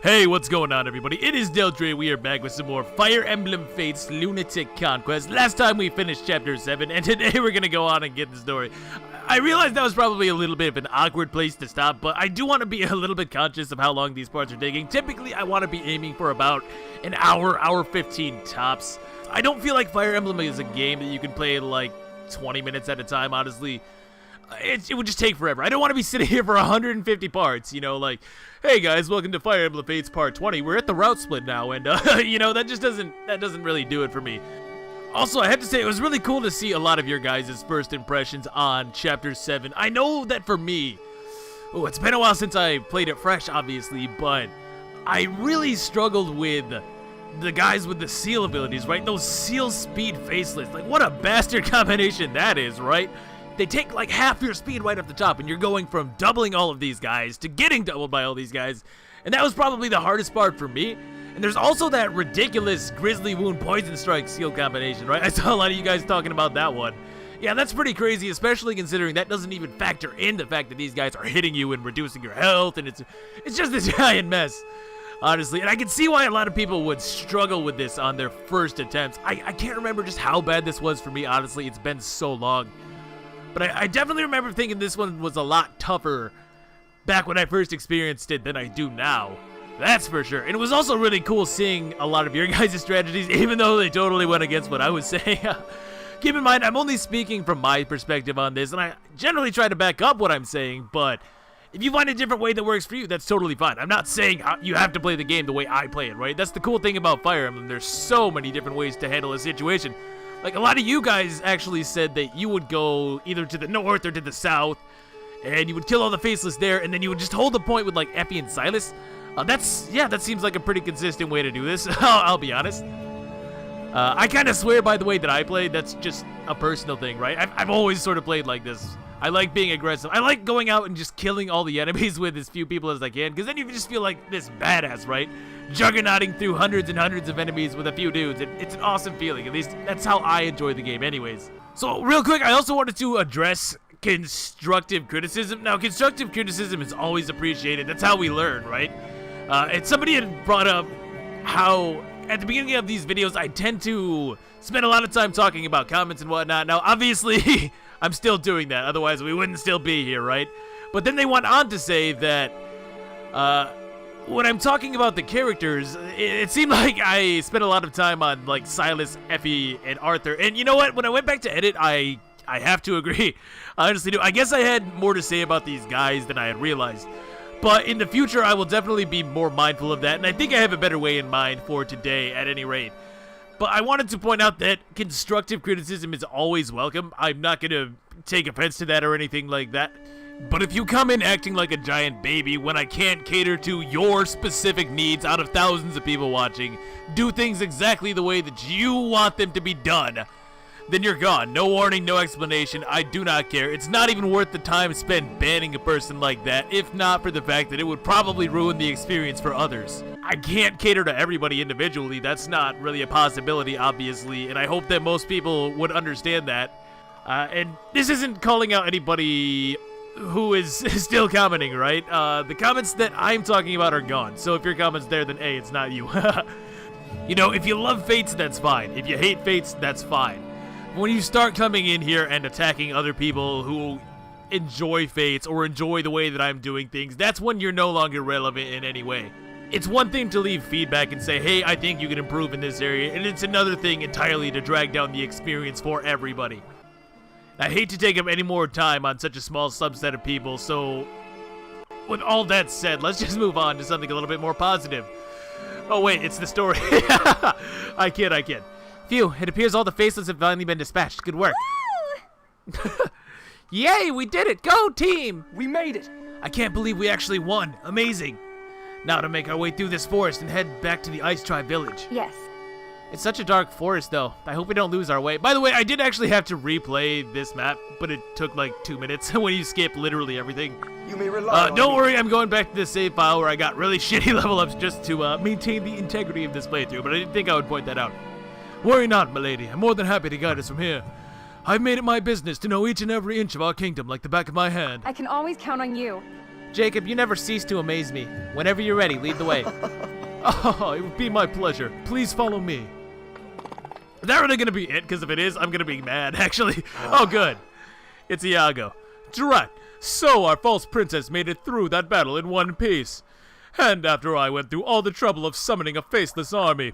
Hey, what's going on, everybody? It is Deldre. We are back with some more Fire Emblem Fates Lunatic Conquest. Last time we finished Chapter 7, and today we're going to go on and get the story. I realized that was probably a little bit of an awkward place to stop, but I do want to be a little bit conscious of how long these parts are taking. Typically, I want to be aiming for about an hour 15 tops. I don't feel like Fire Emblem is a game that you can play in like 20 minutes at a time, honestly. It would just take forever. I don't want to be sitting here for 150 parts, you know, like, hey guys, welcome to Fire Emblem Fates Part 20. We're at the route split now, and, you know, that doesn't really do it for me. Also, I have to say, it was really cool to see a lot of your guys' first impressions on Chapter 7. I know that for me, it's been a while since I played it fresh, obviously, but I really struggled with the guys with the seal abilities, right? Those seal speed faceless. Like, what a bastard combination that is, right? They take like half your speed right off the top, and you're going from doubling all of these guys to getting doubled by all these guys. And that was probably the hardest part for me. And there's also that ridiculous Grizzly Wound Poison Strike seal combination, right? I saw a lot of you guys talking about that one. Yeah, that's pretty crazy, especially considering that doesn't even factor in the fact that these guys are hitting you and reducing your health, and it's just this giant mess, honestly. And I can see why a lot of people would struggle with this on their first attempts. I can't remember just how bad this was for me, honestly. It's been so long. But I definitely remember thinking this one was a lot tougher back when I first experienced it than I do now. That's for sure. And it was also really cool seeing a lot of your guys' strategies, even though they totally went against what I was saying. Keep in mind, I'm only speaking from my perspective on this, and I generally try to back up what I'm saying, but if you find a different way that works for you, that's totally fine. I'm not saying you have to play the game the way I play it, right? That's the cool thing about Fire Emblem. There's so many different ways to handle a situation. Like, a lot of you guys actually said that you would go either to the north or to the south, and you would kill all the faceless there, and then you would just hold the point with, like, Effie and Silas. That seems like a pretty consistent way to do this, I'll be honest. I kind of swear by the way that I play. That's just a personal thing, right? I've always sort of played like this. I like being aggressive. I like going out and just killing all the enemies with as few people as I can, because then you just feel like this badass, right? Juggernauting through hundreds and hundreds of enemies with a few dudes. It's an awesome feeling. At least that's how I enjoy the game anyways. So real quick, I also wanted to address constructive criticism. Now, constructive criticism is always appreciated. That's how we learn, right? And somebody had brought up how at the beginning of these videos, I tend to spend a lot of time talking about comments and whatnot. Now, obviously, I'm still doing that. Otherwise, we wouldn't still be here, right? But then they went on to say that when I'm talking about the characters, it seemed like I spent a lot of time on, like, Silas, Effie, and Arthur. And you know what? When I went back to edit, I have to agree. I honestly do. I guess I had more to say about these guys than I had realized. But in the future, I will definitely be more mindful of that. And I think I have a better way in mind for today, at any rate. But I wanted to point out that constructive criticism is always welcome. I'm not going to take offense to that or anything like that. But if you come in acting like a giant baby when I can't cater to your specific needs out of thousands of people watching, do things exactly the way that you want them to be done, then you're gone. No warning, no explanation. I do not care. It's not even worth the time spent banning a person like that, if not for the fact that it would probably ruin the experience for others. I can't cater to everybody individually. That's not really a possibility, obviously, and I hope that most people would understand that. And this isn't calling out anybody who is still commenting, right? The comments that I'm talking about are gone, so if your comment's there, then A, it's not you. You know, if you love Fates, that's fine. If you hate Fates, that's fine. When you start coming in here and attacking other people who enjoy Fates or enjoy the way that I'm doing things, that's when you're no longer relevant in any way. It's one thing to leave feedback and say, hey, I think you can improve in this area, and it's another thing entirely to drag down the experience for everybody. I hate to take up any more time on such a small subset of people, so with all that said, let's just move on to something a little bit more positive. Oh wait, it's the story. I kid. Phew, it appears all the faceless have finally been dispatched. Good work. Yay, we did it! Go, team! We made it! I can't believe we actually won. Amazing. Now to make our way through this forest and head back to the Ice Tribe village. Yes. It's such a dark forest, though. I hope we don't lose our way. By the way, I did actually have to replay this map, but it took like 2 minutes when you skip literally everything. You may rely on don't me. worry, I'm going back to the save file where I got really shitty level ups just to maintain the integrity of this playthrough, but I didn't think I would point that out. Worry not, milady. I'm more than happy to guide us from here. I've made it my business to know each and every inch of our kingdom like the back of my hand. I can always count on you. Jacob, you never cease to amaze me. Whenever you're ready, lead the way. Oh, it would be my pleasure. Please follow me. Is that really gonna be it? Because if it is, I'm gonna be mad, actually. Oh, good. It's Iago. Drat. So our false princess made it through that battle in one piece. And after I went through all the trouble of summoning a faceless army.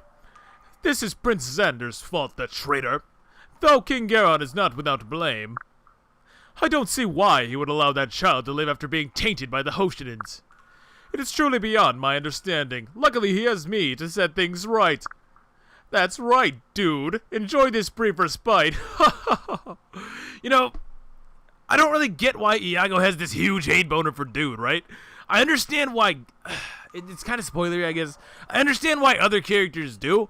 This is Prince Xander's fault, the traitor. Though King Garon is not without blame. I don't see why he would allow that child to live after being tainted by the Hoshians. It is truly beyond my understanding. Luckily he has me to set things right. That's right, dude. Enjoy this brief respite. You know, I don't really get why Iago has this huge hate boner for dude, right? I understand why... It's kind of spoilery, I guess. I understand why other characters do.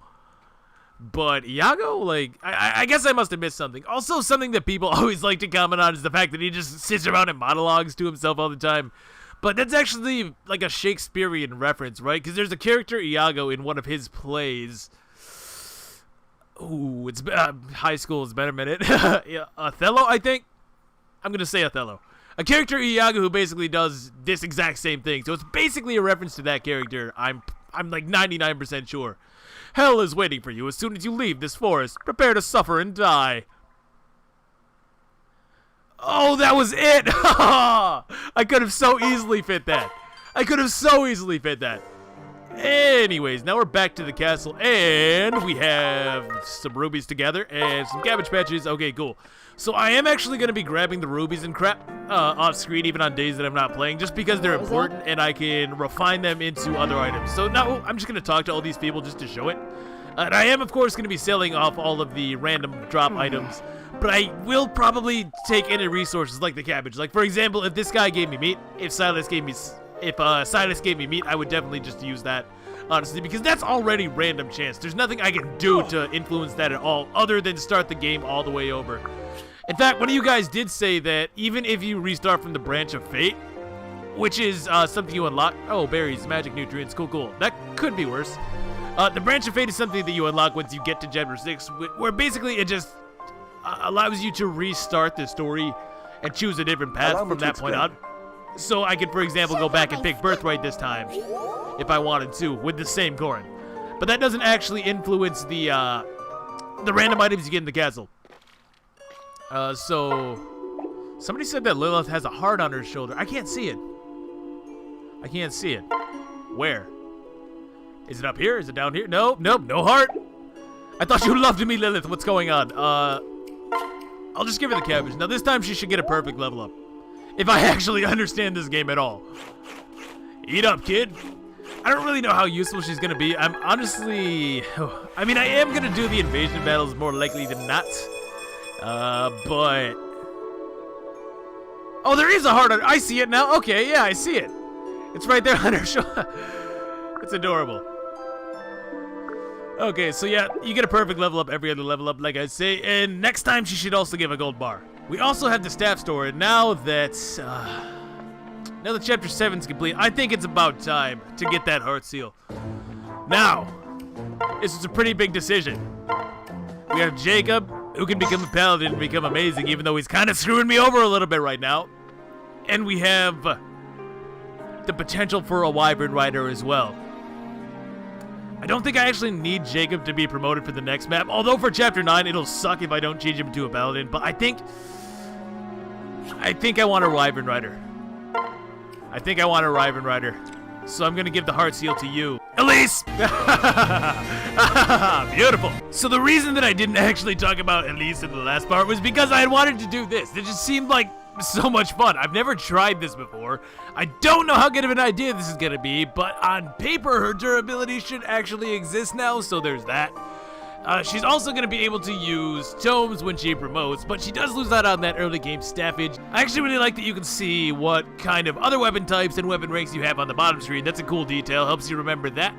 But Iago, like, I guess I must have missed something. Also, something that people always like to comment on is the fact that he just sits around and monologues to himself all the time. But that's actually like a Shakespearean reference, right? Because there's a character, Iago, in one of his plays. Ooh, it's high school is better minute. Yeah, Othello, I think. I'm gonna say Othello. A character, Iago, who basically does this exact same thing. So it's basically a reference to that character. I'm like 99% sure. Hell is waiting for you as soon as you leave this forest. Prepare to suffer and die. Oh, that was it! I could have so easily fit that. Anyways, now we're back to the castle, and we have some rubies to gather and some cabbage patches. Okay, cool. So I am actually going to be grabbing the rubies and crap off screen even on days that I'm not playing, just because they're important and I can refine them into other items. So now I'm just going to talk to all these people just to show it. And I am, of course, going to be selling off all of the random drop items, but I will probably take any resources like the cabbage. Like, for example, if this guy gave me meat, if Silas gave me meat, I would definitely just use that, honestly, because that's already random chance. There's nothing I can do to influence that at all other than start the game all the way over. In fact, one of you guys did say that even if you restart from the Branch of Fate, which is something you unlock. Oh, berries, magic nutrients, cool. That could be worse. The Branch of Fate is something that you unlock once you get to Chapter 6, where basically it just allows you to restart the story and choose a different path from that point on. So I could, for example, go back and pick Birthright this time, if I wanted to, with the same Corrin. But that doesn't actually influence the random items you get in the castle. So somebody said that Lilith has a heart on her shoulder. I can't see it. Where? Is it up here? Is it down here? Nope, no heart. I thought you loved me, Lilith. What's going on? I'll just give her the cabbage. Now this time she should get a perfect level up. If I actually understand this game at all. Eat up, kid. I don't really know how useful she's gonna be. I'm honestly... I mean, I am gonna do the invasion battles more likely than not. But... Oh, there is a heart on... I see it now. Okay, yeah, I see it. It's right there on her shoulder. It's adorable. Okay, so yeah, you get a perfect level up every other level up, like I say. And next time, she should also give a gold bar. We also have the staff store, and now that Chapter 7's complete, I think it's about time to get that heart seal. Now, this is a pretty big decision. We have Jacob, who can become a paladin and become amazing, even though he's kind of screwing me over a little bit right now. And we have the potential for a wyvern rider as well. I don't think I actually need Jacob to be promoted for the next map, although for Chapter 9, it'll suck if I don't change him to a paladin, but I think I want a wyvern rider. So I'm gonna give the heart seal to you. Elise! Beautiful. So the reason that I didn't actually talk about Elise in the last part was because I had wanted to do this. It just seemed like so much fun. I've never tried this before. I don't know how good of an idea this is gonna be, but on paper her durability should actually exist now, so there's that. She's also going to be able to use tomes when she promotes, but she does lose out on that early game staffage. I actually really like that you can see what kind of other weapon types and weapon ranks you have on the bottom screen. That's a cool detail, helps you remember that.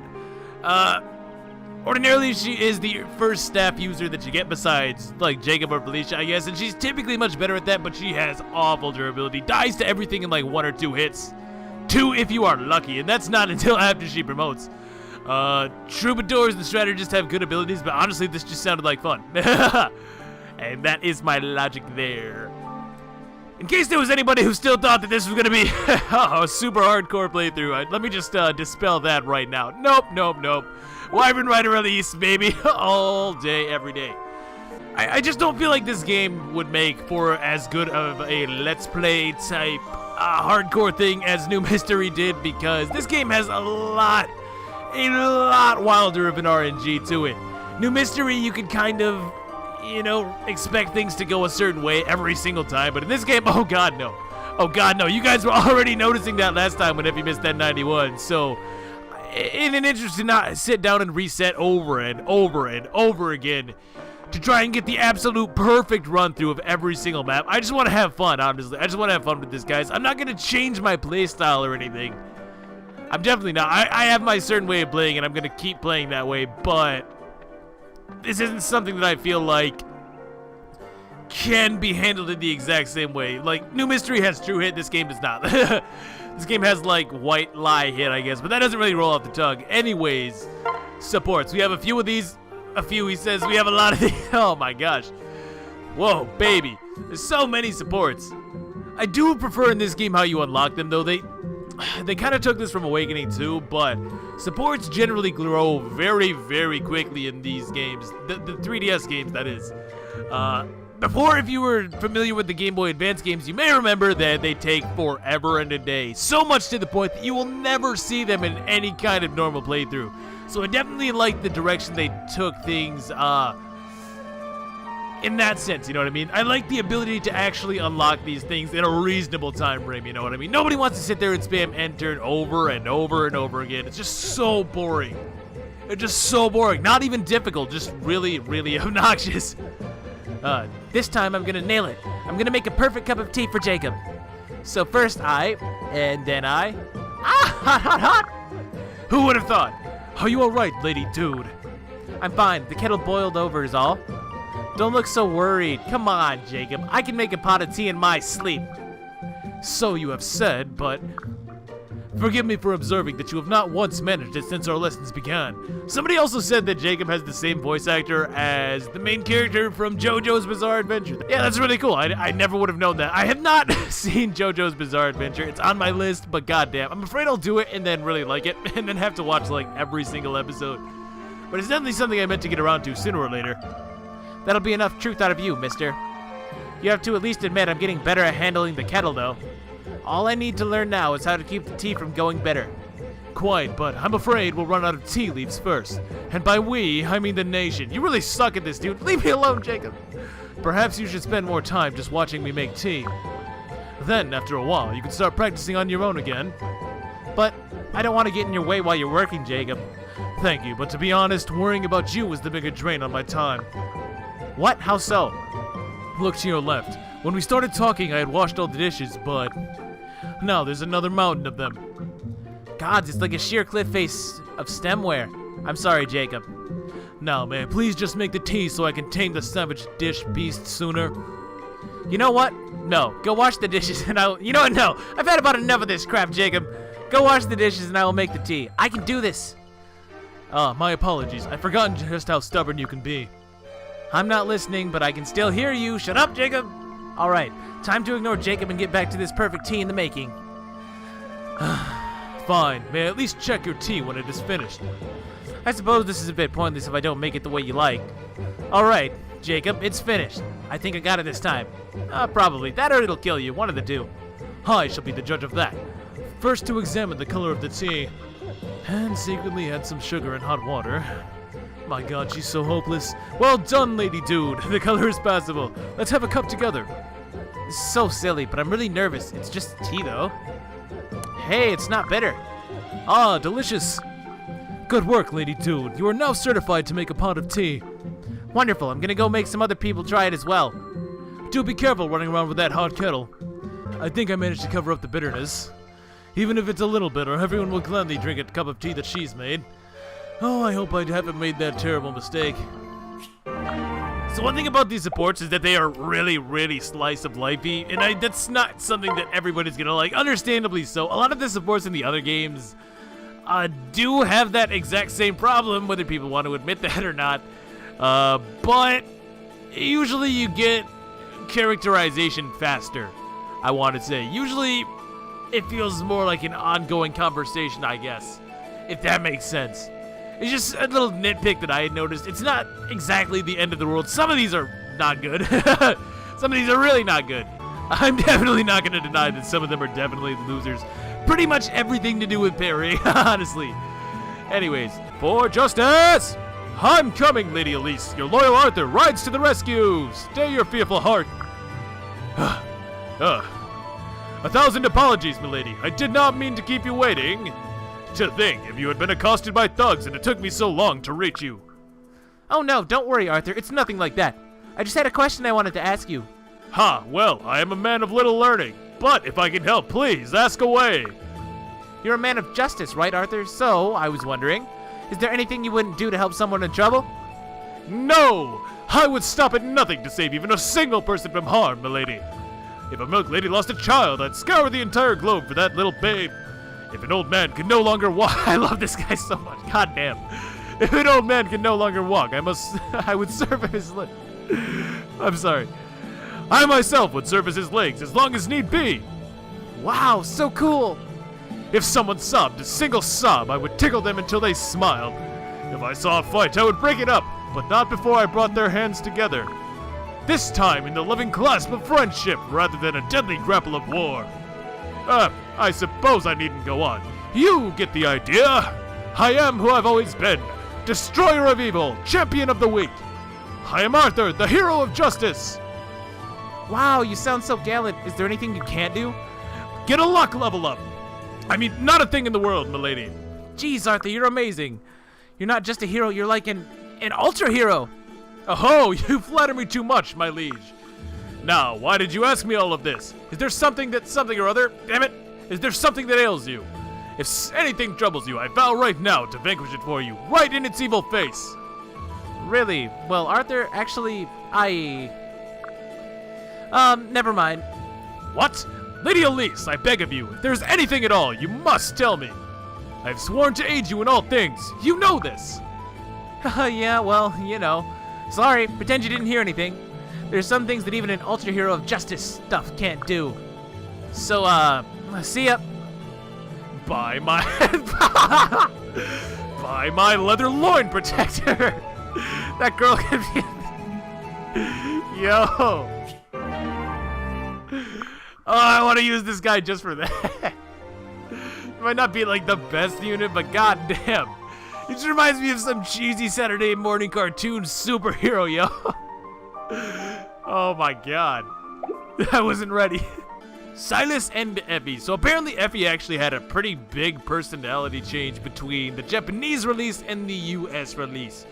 Ordinarily, she is the first staff user that you get besides, like, Jacob or Felicia, I guess, and she's typically much better at that, but she has awful durability. Dies to everything in, like, 1 or 2 hits. 2 if you are lucky, and that's not until after she promotes. Troubadours and strategists have good abilities, but honestly, this just sounded like fun. And that is my logic there. In case there was anybody who still thought that this was gonna be a super hardcore playthrough, let me just dispel that right now. Nope. Wyvern Rider release, baby, all day, every day. I just don't feel like this game would make for as good of a Let's Play type hardcore thing as New Mystery did, because this game has a lot wilder of an RNG to it. New Mystery, you could kind of, you know, expect things to go a certain way every single time, but in this game, oh god no. Oh god no, you guys were already noticing that last time whenever you missed that 91, so in an interest to not sit down and reset over and over again to try and get the absolute perfect run through of every single map. I just want to have fun, honestly. I just want to have fun with this, guys. I'm not going to change my playstyle or anything. I'm definitely not. I have my certain way of playing, and I'm going to keep playing that way, but this isn't something that I feel like can be handled in the exact same way. Like, New Mystery has true hit, this game does not. This game has, like, white lie hit, I guess, but that doesn't really roll off the tongue. Anyways, supports. We have a few of these. A few, he says. We have a lot of these. Oh my gosh. Whoa, baby. There's so many supports. I do prefer in this game how you unlock them, though. They kind of took this from Awakening too, but supports generally grow very, very quickly in these games. The 3DS games, that is. Before, if you were familiar with the Game Boy Advance games, you may remember that they take forever and a day. So much to the point that you will never see them in any kind of normal playthrough. So I definitely like the direction they took things in that sense, you know what I mean? I like the ability to actually unlock these things in a reasonable time frame, you know what I mean? Nobody wants to sit there and spam enter over and over and over again. It's just so boring. It's just so boring. Not even difficult, just really, really obnoxious. This time I'm gonna nail it. I'm gonna make a perfect cup of tea for Jacob. So first I, and then I. Hot. Who would have thought? Are you alright, lady dude? I'm fine. The kettle boiled over is all. Don't look so worried. Come on, Jacob. I can make a pot of tea in my sleep. So you have said, but forgive me for observing that you have not once managed it since our lessons began. Somebody also said that Jacob has the same voice actor as the main character from JoJo's Bizarre Adventure. Yeah, that's really cool. I never would have known that. I have not seen JoJo's Bizarre Adventure. It's on my list, but goddamn, I'm afraid I'll do it and then really like it and then have to watch like every single episode. But it's definitely something I meant to get around to sooner or later. That'll be enough truth out of you, mister. You have to at least admit I'm getting better at handling the kettle, though. All I need to learn now is how to keep the tea from going bitter. Quite, but I'm afraid we'll run out of tea leaves first. And by we, I mean the nation. You really suck at this, dude. Leave me alone, Jacob. Perhaps you should spend more time just watching me make tea. Then, after a while, you can start practicing on your own again. But I don't want to get in your way while you're working, Jacob. Thank you, but to be honest, worrying about you is the bigger drain on my time. What? How so? Look to your left. When we started talking, I had washed all the dishes, but now there's another mountain of them. Gods, it's like a sheer cliff face of stemware. I'm sorry, Jacob. Now, may I please just make the tea so I can tame the savage dish beast sooner? You know what? No. Go wash the dishes and I'll... You know what? No. I've had about enough of this crap, Jacob. Go wash the dishes and I will make the tea. I can do this. My apologies. I've forgotten just how stubborn you can be. I'm not listening, but I can still hear you. Shut up, Jacob. All right. Time to ignore Jacob and get back to this perfect tea in the making. Fine. May I at least check your tea when it is finished? I suppose this is a bit pointless if I don't make it the way you like. All right, Jacob, it's finished. I think I got it this time. Probably. That or it'll kill you. One of the two. I shall be the judge of that. First to examine the color of the tea. And secretly add some sugar and hot water. My god, she's so hopeless. Well done, lady dude. The color is passable. Let's have a cup together. This is so silly, but I'm really nervous. It's just tea, though. Hey, it's not bitter. Ah, delicious. Good work, lady dude. You are now certified to make a pot of tea. Wonderful. I'm gonna go make some other people try it as well. Do be careful running around with that hot kettle. I think I managed to cover up the bitterness. Even if it's a little bitter, everyone will gladly drink a cup of tea that she's made. Oh, I hope I haven't made that terrible mistake. So one thing about these supports is that they are really, really slice of lifey, and that's not something that everybody's gonna like. Understandably so. A lot of the supports in the other games do have that exact same problem, whether people want to admit that or not. But usually you get characterization faster. I want to say. Usually, it feels more like an ongoing conversation, I guess, if that makes sense. It's just a little nitpick that I had noticed. It's not exactly the end of the world. Some of these are not good. Some of these are really not good. I'm definitely not going to deny that some of them are definitely losers. Pretty much everything to do with parry, honestly. Anyways, for justice! I'm coming, Lady Elise. Your loyal Arthur rides to the rescue. Stay your fearful heart. 1,000 apologies, milady. I did not mean to keep you waiting. To think, if you had been accosted by thugs and it took me so long to reach you. Oh no, don't worry, Arthur. It's nothing like that. I just had a question I wanted to ask you. Ha, well, I am a man of little learning. But if I can help, please, ask away. You're a man of justice, right, Arthur? So, I was wondering, is there anything you wouldn't do to help someone in trouble? No! I would stop at nothing to save even a single person from harm, milady. If a milk lady lost a child, I'd scour the entire globe for that little babe. If an old man can no longer walk, I love this guy so much. God damn. If an old man can no longer walk, I would serve his legs. I'm sorry. I myself would serve as his legs as long as need be. Wow, so cool. If someone sobbed a single sob, I would tickle them until they smiled. If I saw a fight, I would break it up, but not before I brought their hands together. This time in the loving clasp of friendship rather than a deadly grapple of war. I suppose I needn't go on. You get the idea. I am who I've always been. Destroyer of evil, champion of the weak. I am Arthur, the hero of justice. Wow, you sound so gallant. Is there anything you can't do? Get a luck level up. I mean, not a thing in the world, milady. Jeez, Arthur, you're amazing. You're not just a hero, you're like an ultra hero. Oh, you flatter me too much, my liege. Now, why did you ask me all of this? Is there something or other? Damn it! Is there something that ails you? If anything troubles you, I vow right now to vanquish it for you, right in its evil face. Really? Well, Arthur, actually, never mind. What? Lady Elise, I beg of you, if there's anything at all, you must tell me. I have sworn to aid you in all things. You know this. Yeah, well, you know. Sorry, pretend you didn't hear anything. There's some things that even an ultra hero of justice stuff can't do. So, see ya. By my by my leather loin protector. That girl can be. Yo. Oh, I want to use this guy just for that. It might not be like the best unit, but goddamn, it just reminds me of some cheesy Saturday morning cartoon superhero, yo. Oh my god, I wasn't ready. Silas and Effie. So apparently Effie actually had a pretty big personality change between the Japanese release and the US release.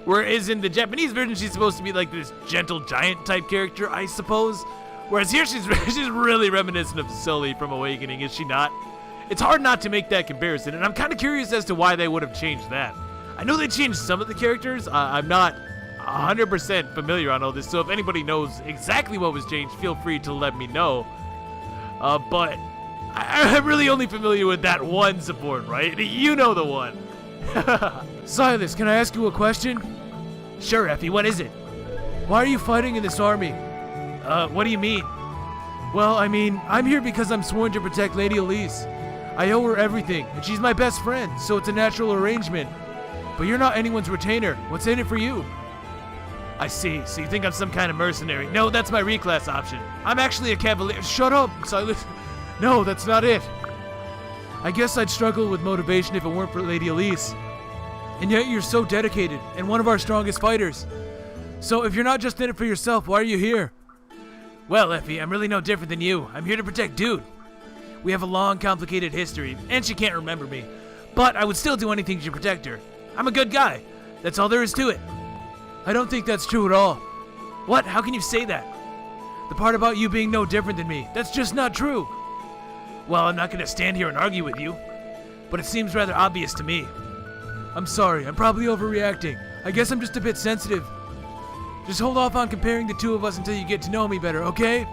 Whereas in the Japanese version, she's supposed to be like this gentle giant type character, I suppose. Whereas here, she's really reminiscent of Sully from Awakening, is she not? It's hard not to make that comparison, and I'm kind of curious as to why they would have changed that. I know they changed some of the characters. I'm not 100% familiar on all this, so if anybody knows exactly what was changed, feel free to let me know. But I'm really only familiar with that one support, right? You know the one. Silas, can I ask you a question? Sure, Effie, what is it? Why are you fighting in this army? What do you mean? Well, I mean, I'm here because I'm sworn to protect Lady Elise. I owe her everything, and she's my best friend, so it's a natural arrangement. But you're not anyone's retainer. What's in it for you? I see. So you think I'm some kind of mercenary? No, that's my reclass option. I'm actually a cavalier. Shut up, Silas. No, that's not it. I guess I'd struggle with motivation if it weren't for Lady Elise. And yet you're so dedicated, and one of our strongest fighters. So if you're not just in it for yourself, why are you here? Well, Effie, I'm really no different than you. I'm here to protect Dude. We have a long, complicated history, and she can't remember me. But I would still do anything to protect her. I'm a good guy. That's all there is to it. I don't think that's true at all. What? How can you say that? The part about you being no different than me, that's just not true. Well, I'm not going to stand here and argue with you, but it seems rather obvious to me. I'm sorry, I'm probably overreacting. I guess I'm just a bit sensitive. Just hold off on comparing the two of us until you get to know me better, okay?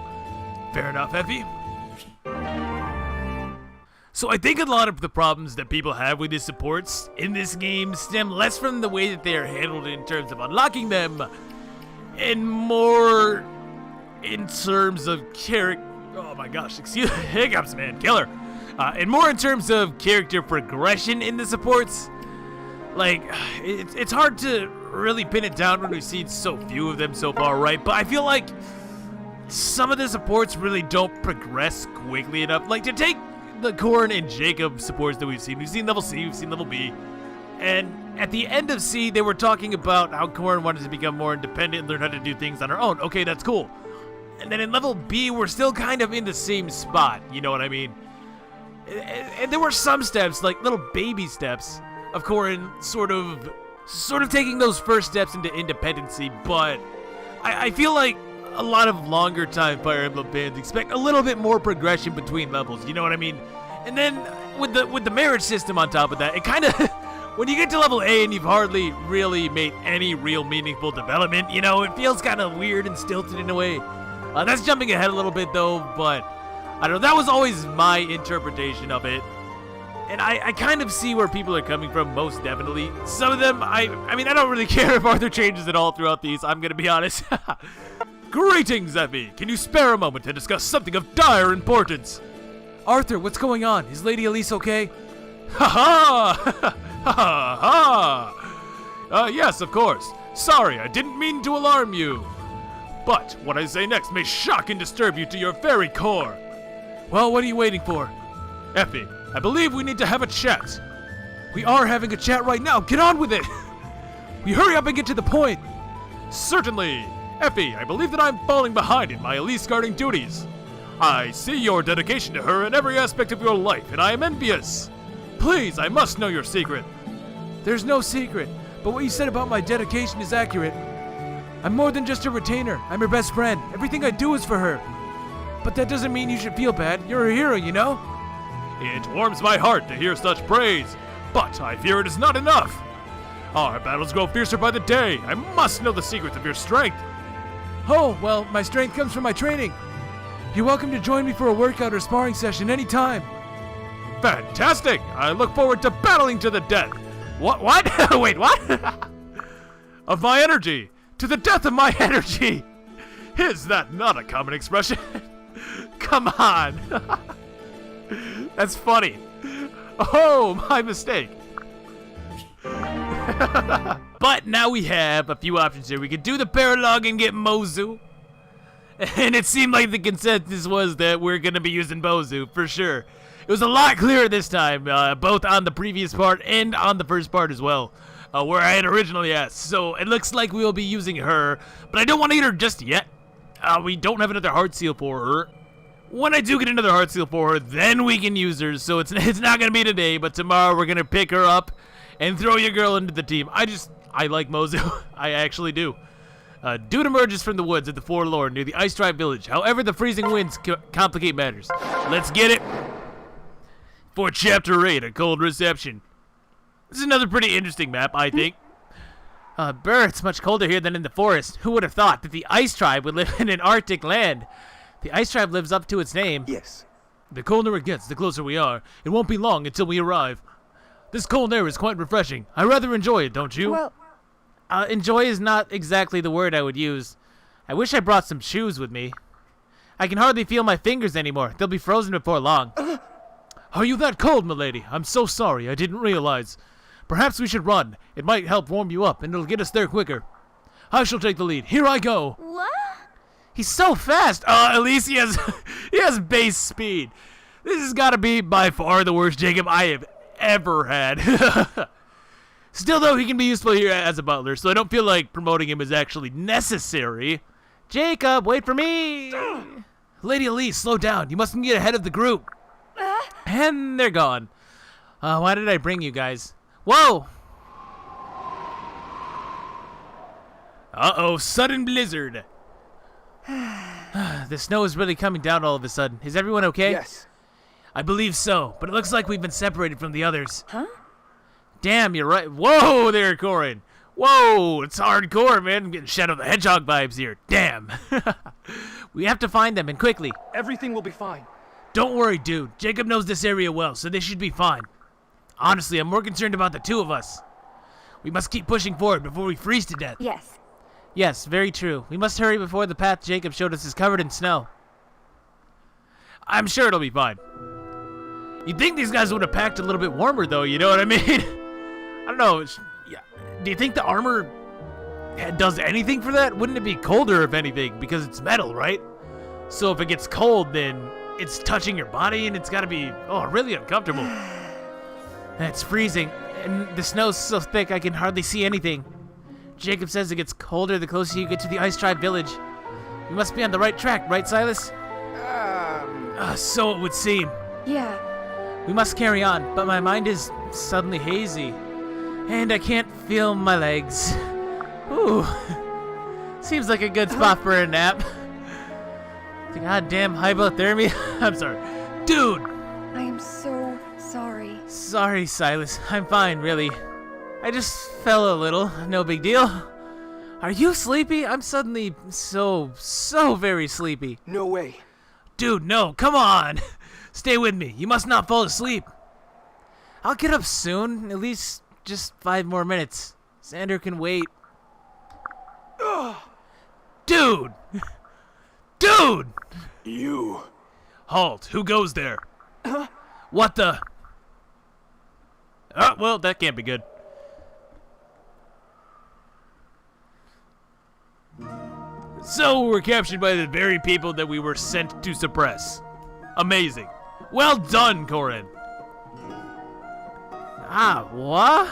Fair enough, Effie. So I think a lot of the problems that people have with the supports in this game stem less from the way that they are handled in terms of unlocking them, and more in terms of Oh my gosh, excuse hiccups, man, killer. And more in terms of character progression in the supports, like, it's hard to really pin it down when we've seen so few of them so far, right? But I feel like some of the supports really don't progress quickly enough. Like, to take the Corrin and Jacob supports that we've seen level C, we've seen level B, and at the end of C, they were talking about how Corrin wanted to become more independent and learn how to do things on her own. Okay, that's cool. And then in level B, we're still kind of in the same spot, you know what I mean? And there were some steps, like little baby steps, of Corrin sort of taking those first steps into independency, but I feel like a lot of longer time Fire Emblem fans expect a little bit more progression between levels, you know what I mean? And then with the marriage system on top of that, it kind of when you get to level A and you've hardly really made any real meaningful development, you know, it feels kind of weird and stilted in a way. That's jumping ahead a little bit though, but I don't know, that was always my interpretation of it. And I kind of see where people are coming from, most definitely. Some of them, I mean, I don't really care if Arthur changes at all throughout these, I'm gonna be honest. Greetings, Effie. Can you spare a moment to discuss something of dire importance? Arthur, what's going on? Is Lady Elise okay? Ha ha! Yes, of course. Sorry, I didn't mean to alarm you. But what I say next may shock and disturb you to your very core. Well, what are you waiting for? Effie, I believe we need to have a chat. We are having a chat right now. Get on with it. We hurry up and get to the point. Certainly. Effie, I believe that I'm falling behind in my Elise guarding duties. I see your dedication to her in every aspect of your life, and I am envious. Please, I must know your secret. There's no secret, but what you said about my dedication is accurate. I'm more than just a retainer. I'm her best friend. Everything I do is for her. But that doesn't mean you should feel bad. You're a hero, you know? It warms my heart to hear such praise, but I fear it is not enough. Our battles grow fiercer by the day. I must know the secrets of your strength. Oh, well, my strength comes from my training. You're welcome to join me for a workout or sparring session anytime. Fantastic! I look forward to battling to the death. What? Wait, what? Of my energy. To the death of my energy. Is that not a common expression? Come on. That's funny. Oh, my mistake. But now we have a few options here. We could do the paralog and get Mozu. And it seemed like the consensus was that we're going to be using Mozu, for sure. It was a lot clearer this time, both on the previous part and on the first part as well, where I had originally asked. So it looks like we will be using her, but I don't want to get her just yet. We don't have another heart seal for her. When I do get another heart seal for her, then we can use her. So it's not going to be today, but tomorrow we're going to pick her up and throw your girl into the team. I like Mozu. I actually do. Dude emerges from the woods at the Forlorn near the Ice Tribe village. However, the freezing winds complicate matters. Let's get it. For Chapter 8, A Cold Reception. This is another pretty interesting map, I think. Brr, it's much colder here than in the forest. Who would have thought that the Ice Tribe would live in an Arctic land? The Ice Tribe lives up to its name. Yes. The colder it gets, the closer we are. It won't be long until we arrive. This cold air is quite refreshing. I rather enjoy it, don't you? Well, enjoy is not exactly the word I would use. I wish I brought some shoes with me. I can hardly feel my fingers anymore. They'll be frozen before long. Are you that cold, milady? I'm so sorry. I didn't realize. Perhaps we should run. It might help warm you up, and it'll get us there quicker. I shall take the lead. Here I go. What? He's so fast. At least he has base speed. This has got to be by far the worst Jacob I have ever had. Still, though, he can be useful here as a butler, so I don't feel like promoting him is actually necessary. Jacob, wait for me. Lady Elise, slow down. You mustn't get ahead of the group. And they're gone. Why did I bring you guys? Whoa! Uh-oh, sudden blizzard. The snow is really coming down all of a sudden. Is everyone okay? yes. I believe so, but it looks like we've been separated from the others. Huh? Damn, you're right. Whoa there, Corrin. Whoa, it's hardcore, man. I'm getting Shadow the Hedgehog vibes here. Damn. We have to find them, and quickly. Everything will be fine. Don't worry, dude. Jacob knows this area well, so they should be fine. Honestly, I'm more concerned about the two of us. We must keep pushing forward before we freeze to death. Yes. Yes, very true. We must hurry before the path Jacob showed us is covered in snow. I'm sure it'll be fine. You'd think these guys would have packed a little bit warmer, though, you know what I mean? I don't know. Yeah. Do you think the armor does anything for that? Wouldn't it be colder, if anything, because it's metal, right? So if it gets cold, then it's touching your body, and it's got to be, really uncomfortable. And it's freezing, and the snow's so thick I can hardly see anything. Jacob says it gets colder the closer you get to the Ice Tribe village. You must be on the right track, right, Silas? So it would seem. Yeah. We must carry on, but my mind is suddenly hazy, and I can't feel my legs. Ooh. Seems like a good spot for a nap. The goddamn hypothermia. I'm sorry. Dude! I am so sorry. Sorry, Silas. I'm fine, really. I just fell a little. No big deal. Are you sleepy? I'm suddenly so very sleepy. No way. Dude, no. Come on. Stay with me. You must not fall asleep. I'll get up soon. At least just 5 more minutes. Xander can wait. Dude! Dude! You. Halt. Who goes there? What the? Oh, well, that can't be good. So we're captured by the very people that we were sent to suppress. Amazing. Well done, Corrin. Ah, what?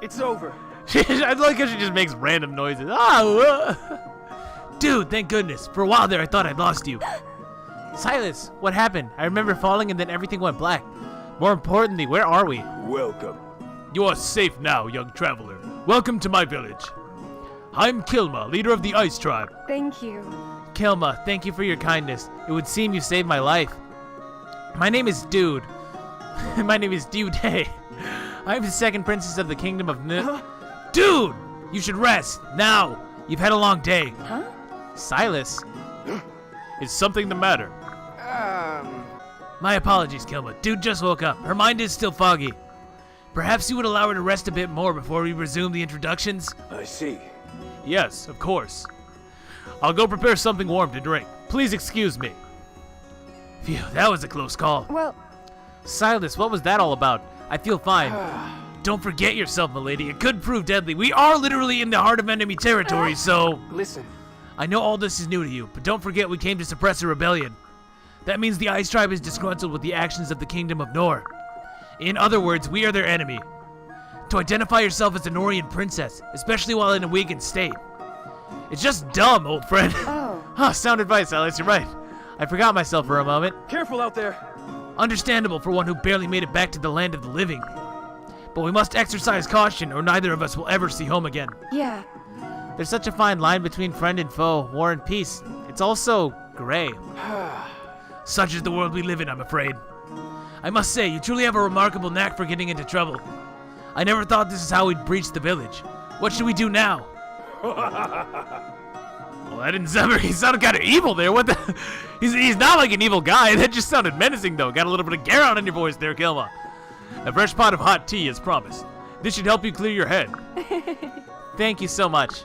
It's over. I like how she just makes random noises. Dude, thank goodness. For a while there, I thought I'd lost you. Silas, what happened? I remember falling and then everything went black. More importantly, where are we? Welcome. You are safe now, young traveler. Welcome to my village. I'm Kilma, leader of the Ice Tribe. Thank you. Kilma, thank you for your kindness. It would seem you saved my life. My name is Dude. My name is Dude. I'm the second princess of the kingdom of Dude! You should rest, now! You've had a long day. Huh? Silas? Is something the matter? My apologies, Kilma. Dude just woke up. Her mind is still foggy. Perhaps you would allow her to rest a bit more before we resume the introductions? I see. Yes, of course. I'll go prepare something warm to drink. Please excuse me. Phew, that was a close call. Well, Silas, what was that all about? I feel fine. Don't forget yourself, milady. It could prove deadly. We are literally in the heart of enemy territory, so... Listen. I know all this is new to you, but don't forget we came to suppress a rebellion. That means the Ice Tribe is disgruntled with the actions of the Kingdom of Nor. In other words, we are their enemy. To identify yourself as a Norian princess, especially while in a weakened state. It's just dumb, old friend. oh, Sound advice, Alice, you're right. I forgot myself for a moment. Careful out there. Understandable for one who barely made it back to the land of the living. But we must exercise caution or neither of us will ever see home again. yeah. There's such a fine line between friend and foe, war and peace. It's also gray. Such is the world we live in, I'm afraid. I must say, you truly have a remarkable knack for getting into trouble. I never thought this is how we'd breach the village. What should we do now? Well, that didn't sound very... He sounded kind of evil there. What the... He's not like an evil guy. That just sounded menacing, though. Got a little bit of Garrett in your voice there, Kilma. A fresh pot of hot tea, as promised. This should help you clear your head. Thank you so much.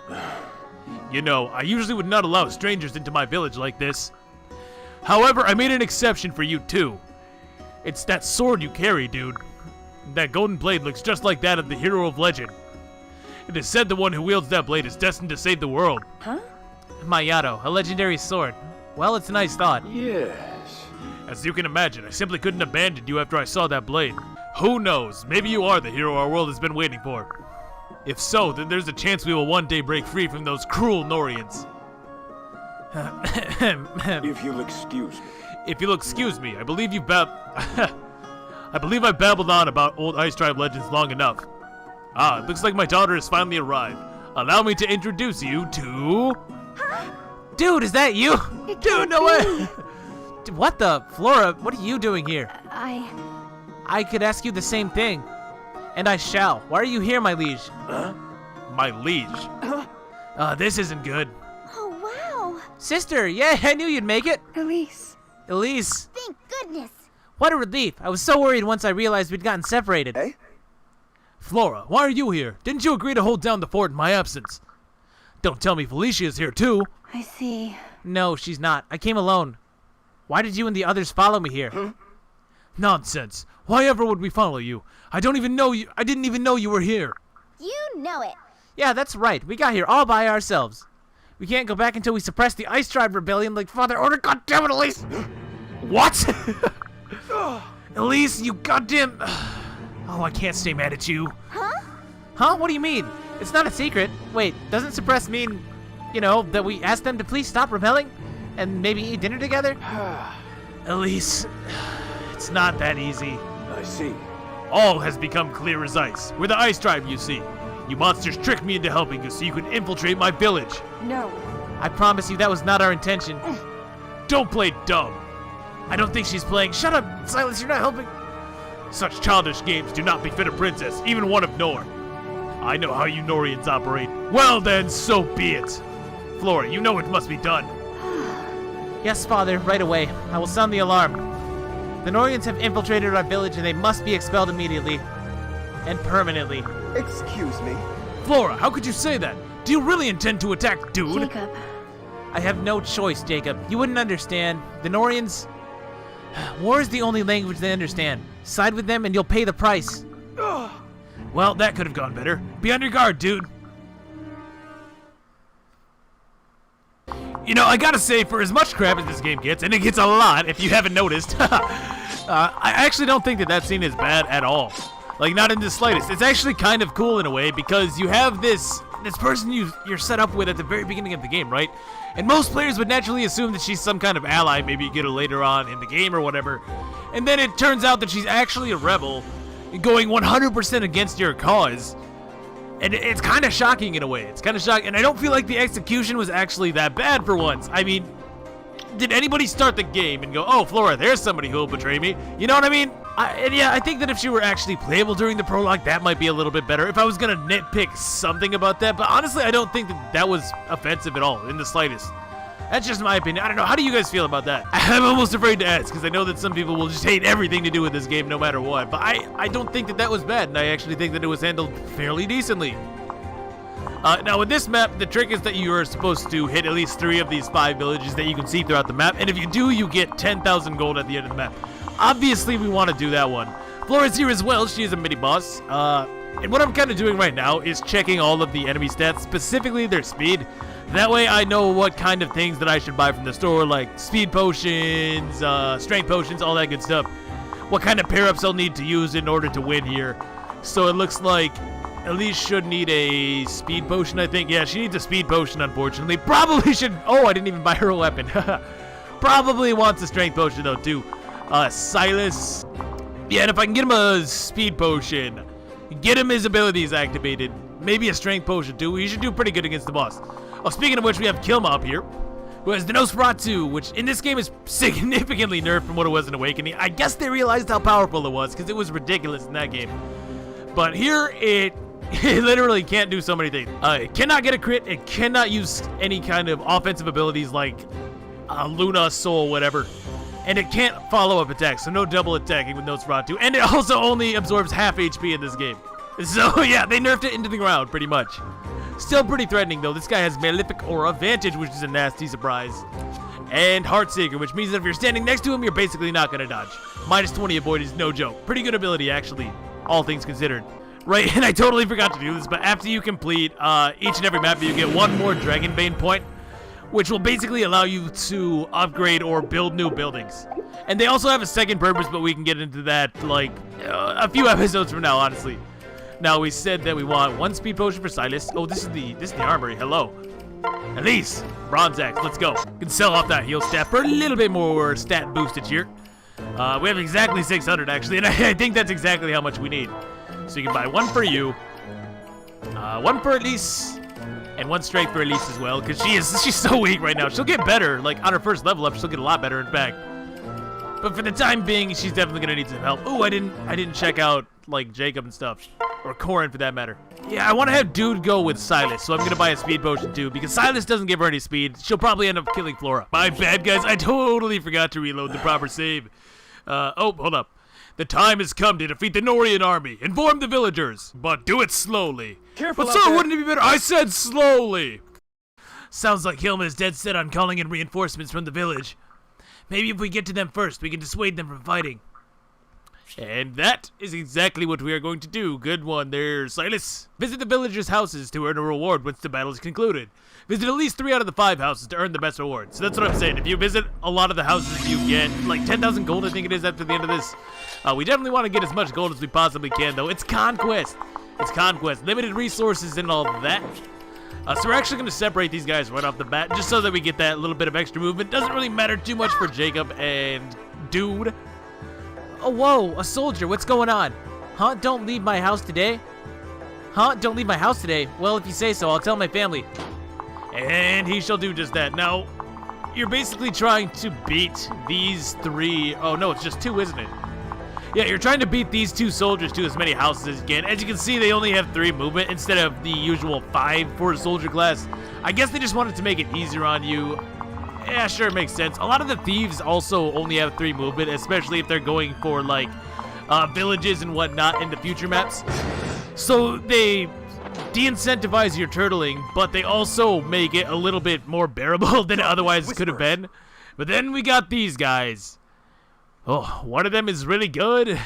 You know, I usually would not allow strangers into my village like this. However, I made an exception for you, too. It's that sword you carry, dude. That golden blade looks just like that of the hero of legend. It is said the one who wields that blade is destined to save the world. Huh? My Yato, a legendary sword. Well, it's a nice thought. Yes. As you can imagine, I simply couldn't abandon you after I saw that blade. Who knows, maybe you are the hero our world has been waiting for. If so, then there's a chance we will one day break free from those cruel Norians. If you'll excuse me. If you'll excuse me, I believe I believe I've babbled on about old Ice Tribe legends long enough. It looks like my daughter has finally arrived. Allow me to introduce you to... Dude, is that you? Dude, no way! What the? Flora, what are you doing here? I could ask you the same thing. And I shall. Why are you here, my liege? Huh? My liege? This isn't good. Oh, wow. Sister, yeah, I knew you'd make it. Elise. Elise. Thank goodness. What a relief. I was so worried once I realized we'd gotten separated. Hey? Flora, why are you here? Didn't you agree to hold down the fort in my absence? Don't tell me Felicia's here, too. I see. No, she's not. I came alone. Why did you and the others follow me here? Huh? Nonsense. Why ever would we follow you? I didn't even know you were here. You know it. Yeah, that's right. We got here all by ourselves. We can't go back until we suppress the Ice Tribe rebellion like Father ordered. God damn it, Elise! What? Elise, you goddamn... Oh, I can't stay mad at you. Huh? Huh? What do you mean? It's not a secret. Wait, doesn't suppress mean, you know, that we asked them to please stop rebelling? And maybe eat dinner together? Elise, it's not that easy. I see. All has become clear as ice. We're the Ice Tribe, you see. You monsters tricked me into helping you so you could infiltrate my village. No. I promise you that was not our intention. Don't play dumb. I don't think she's playing. Shut up, Silas, you're not helping. Such childish games do not befit a princess, even one of Nor. I know how you Norians operate. Well then, so be it. Flora, you know it must be done. Yes, Father, right away. I will sound the alarm. The Norians have infiltrated our village and they must be expelled immediately. And permanently. Excuse me. Flora, how could you say that? Do you really intend to attack Dude? Jacob. I have no choice, Jacob. You wouldn't understand. The Norians... War is the only language they understand. Side with them and you'll pay the price. Well, that could have gone better. Be on your guard, Dude. You know, I gotta say, for as much crap as this game gets, and it gets a lot if you haven't noticed, I actually don't think that scene is bad at all. Like, not in the slightest. It's actually kind of cool in a way because you have this person you're set up with at the very beginning of the game, right? And most players would naturally assume that she's some kind of ally, maybe you get her later on in the game or whatever. And then it turns out that she's actually a rebel going 100% against your cause. And it's kind of shocking in a way. It's kind of shocking. And I don't feel like the execution was actually that bad for once. I mean, did anybody start the game and go, oh, Flora, there's somebody who will betray me? You know what I mean? And yeah, I think that if she were actually playable during the prologue, that might be a little bit better. If I was going to nitpick something about that. But honestly, I don't think that was offensive at all, in the slightest. That's just my opinion. I don't know. How do you guys feel about that? I'm almost afraid to ask, because I know that some people will just hate everything to do with this game no matter what. But I don't think that was bad, and I actually think that it was handled fairly decently. Now, with this map, the trick is that you are supposed to hit at least 3 of these 5 villages that you can see throughout the map. And if you do, you get 10,000 gold at the end of the map. Obviously, we want to do that one. Flora's here as well. She is a mini-boss. And what I'm kind of doing right now is checking all of the enemy stats, specifically their speed. That way I know what kind of things that I should buy from the store, like speed potions, strength potions, all that good stuff. What kind of pair-ups I'll need to use in order to win here. So it looks like Elise should need a speed potion, I think. Yeah, she needs a speed potion, unfortunately. Probably should... Oh, I didn't even buy her a weapon. Probably wants a strength potion, though, too. Silas... Yeah, and if I can get him a speed potion, get him his abilities activated, maybe a strength potion, too, he should do pretty good against the boss. Oh, speaking of which, we have Kilma up here, who has the Nosferatu, which in this game is significantly nerfed from what it was in Awakening. I guess they realized how powerful it was, because it was ridiculous in that game. But here, it literally can't do so many things. It cannot get a crit, it cannot use any kind of offensive abilities like Luna, Soul, whatever. And it can't follow up attacks, so no double attacking with Nosferatu. And it also only absorbs half HP in this game. So yeah, they nerfed it into the ground, pretty much. Still pretty threatening, though. This guy has Malefic Aura Vantage, which is a nasty surprise. And Heartseeker, which means that if you're standing next to him, you're basically not going to dodge. Minus 20 avoid is no joke. Pretty good ability, actually, all things considered. Right, and I totally forgot to do this, but after you complete each and every map, you get 1 more Dragonbane point, which will basically allow you to upgrade or build new buildings. And they also have a second purpose, but we can get into that, like, a few episodes from now, honestly. Now, we said that we want 1 speed potion for Silas. Oh, this is the armory. Hello. Elise, Bronze Axe, let's go. We can sell off that heal stat for a little bit more stat boostage here. We have exactly 600, actually, and I think that's exactly how much we need. So you can buy 1 for you, 1 for Elise, and 1 strength for Elise as well, because she's so weak right now. She'll get better, like on her first level up, she'll get a lot better, in fact. But for the time being, she's definitely gonna need some help. Ooh, I didn't check out like Jacob and stuff, or Corrin for that matter. Yeah, I want to have Dude go with Silas, so I'm gonna buy a speed potion too, because Silas doesn't give her any speed. She'll probably end up killing Flora. My bad, guys. I totally forgot to reload the proper save. Oh, hold up. The time has come to defeat the Norian army. Inform the villagers, but do it slowly. Careful But out sir, there. wouldn't it be better? I said slowly. Sounds like Hilma is dead set on calling in reinforcements from the village. Maybe if we get to them first, we can dissuade them from fighting. And that is exactly what we are going to do. Good one there, Silas. Visit the villagers' houses to earn a reward once the battle is concluded. Visit at least 3 out of the 5 houses to earn the best reward. So that's what I'm saying. If you visit a lot of the houses, you get like 10,000 gold, I think it is, after the end of this. We definitely want to get as much gold as we possibly can, though. It's Conquest. It's Conquest. Limited resources and all that. So we're actually going to separate these guys right off the bat, just so that we get that little bit of extra movement. Doesn't really matter too much for Jacob and Dude. Oh, whoa, a soldier. What's going on? Huh? Don't leave my house today? Huh? Don't leave my house today? Well, if you say so, I'll tell my family. And he shall do just that. Now, you're basically trying to beat these 3. Oh, no, it's just 2, isn't it? Yeah, you're trying to beat these 2 soldiers to as many houses as you can. As you can see, they only have 3 movement instead of the usual 5 for a soldier class. I guess they just wanted to make it easier on you. Yeah, sure, it makes sense. A lot of the thieves also only have 3 movement, especially if they're going for, like, villages and whatnot in the future maps. So they de-incentivize your turtling, but they also make it a little bit more bearable than it otherwise could have been. But then we got these guys. Oh, one of them is really good.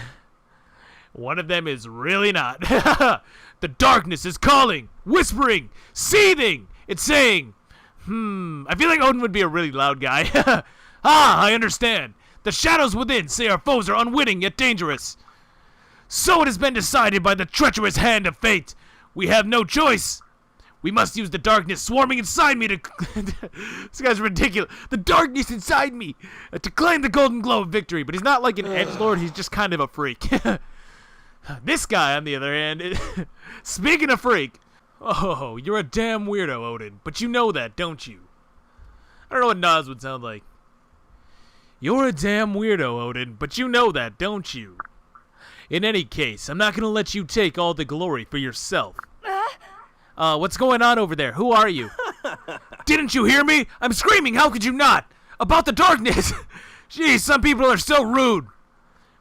One of them is really not. The darkness is calling, whispering, seething. It's saying, I feel like Odin would be a really loud guy. I understand. The shadows within say our foes are unwitting yet dangerous. So it has been decided by the treacherous hand of fate. We have no choice. We must use the darkness swarming inside me to... This guy's ridiculous. The darkness inside me to claim the golden glow of victory. But he's not like an edgelord. He's just kind of a freak. This guy, on the other hand, speaking of freak... Oh, you're a damn weirdo, Odin. But you know that, don't you? I don't know what Niles would sound like. You're a damn weirdo, Odin. But you know that, don't you? In any case, I'm not going to let you take all the glory for yourself. What's going on over there? Who are you? Didn't you hear me? I'm screaming, how could you not? About the darkness! Jeez, some people are so rude.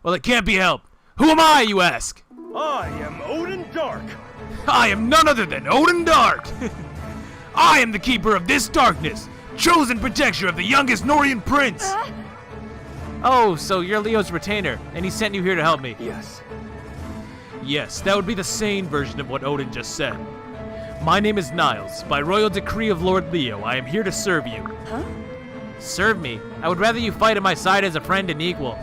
Well, it can't be helped. Who am I, you ask? I am Odin Dark. I am none other than Odin Dark. I am the keeper of this darkness, chosen protector of the youngest Norian prince. Oh, so you're Leo's retainer, and he sent you here to help me. Yes. Yes, that would be the sane version of what Odin just said. My name is Niles. By royal decree of Lord Leo, I am here to serve you. Huh? Serve me? I would rather you fight at my side as a friend and equal.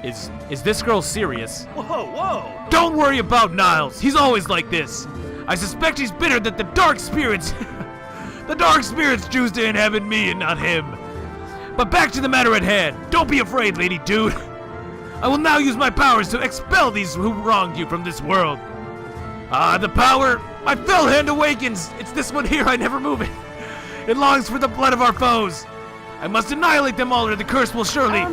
Is this girl serious? Whoa. Don't worry about Niles. He's always like this. I suspect he's bitter that the dark spirits... the dark spirits choose to inhabit me and not him. But back to the matter at hand. Don't be afraid, Lady Dude. I will now use my powers to expel these who wronged you from this world. The power... My fell hand awakens. It's this one here. I never move it. It longs for the blood of our foes. I must annihilate them all or the curse will surely...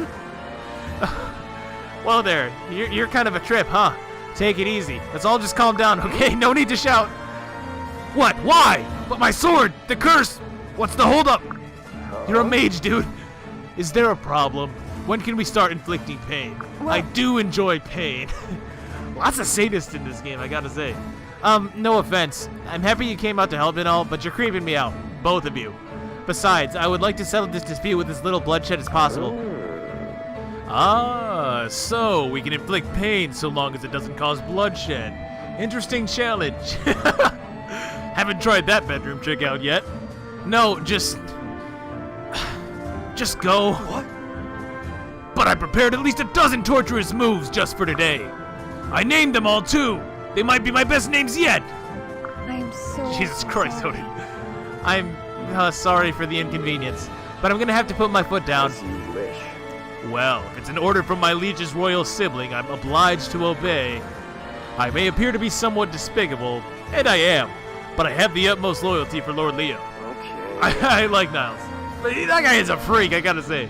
Well there, you're kind of a trip, huh? Take it easy. Let's all just calm down, okay? No need to shout. What? Why? But my sword! The curse! What's the holdup? You're a mage, dude. Is there a problem? When can we start inflicting pain? I do enjoy pain. Lots of sadists in this game, I gotta say. No offense. I'm happy you came out to help and all, but you're creeping me out. Both of you. Besides, I would like to settle this dispute with as little bloodshed as possible. So we can inflict pain so long as it doesn't cause bloodshed. Interesting challenge. Haven't tried that bedroom trick out yet. No, just go. What? But I prepared at least a dozen torturous moves just for today. I named them all too. They might be my best names yet. I am so Jesus Christ, sorry. Odin. I'm sorry for the inconvenience, but I'm gonna have to put my foot down. As you wish. Well, if it's an order from my liege's royal sibling, I'm obliged to obey. I may appear to be somewhat despicable, and I am, but I have the utmost loyalty for Lord Leo. Okay. I like Niles. But that guy is a freak, I gotta say.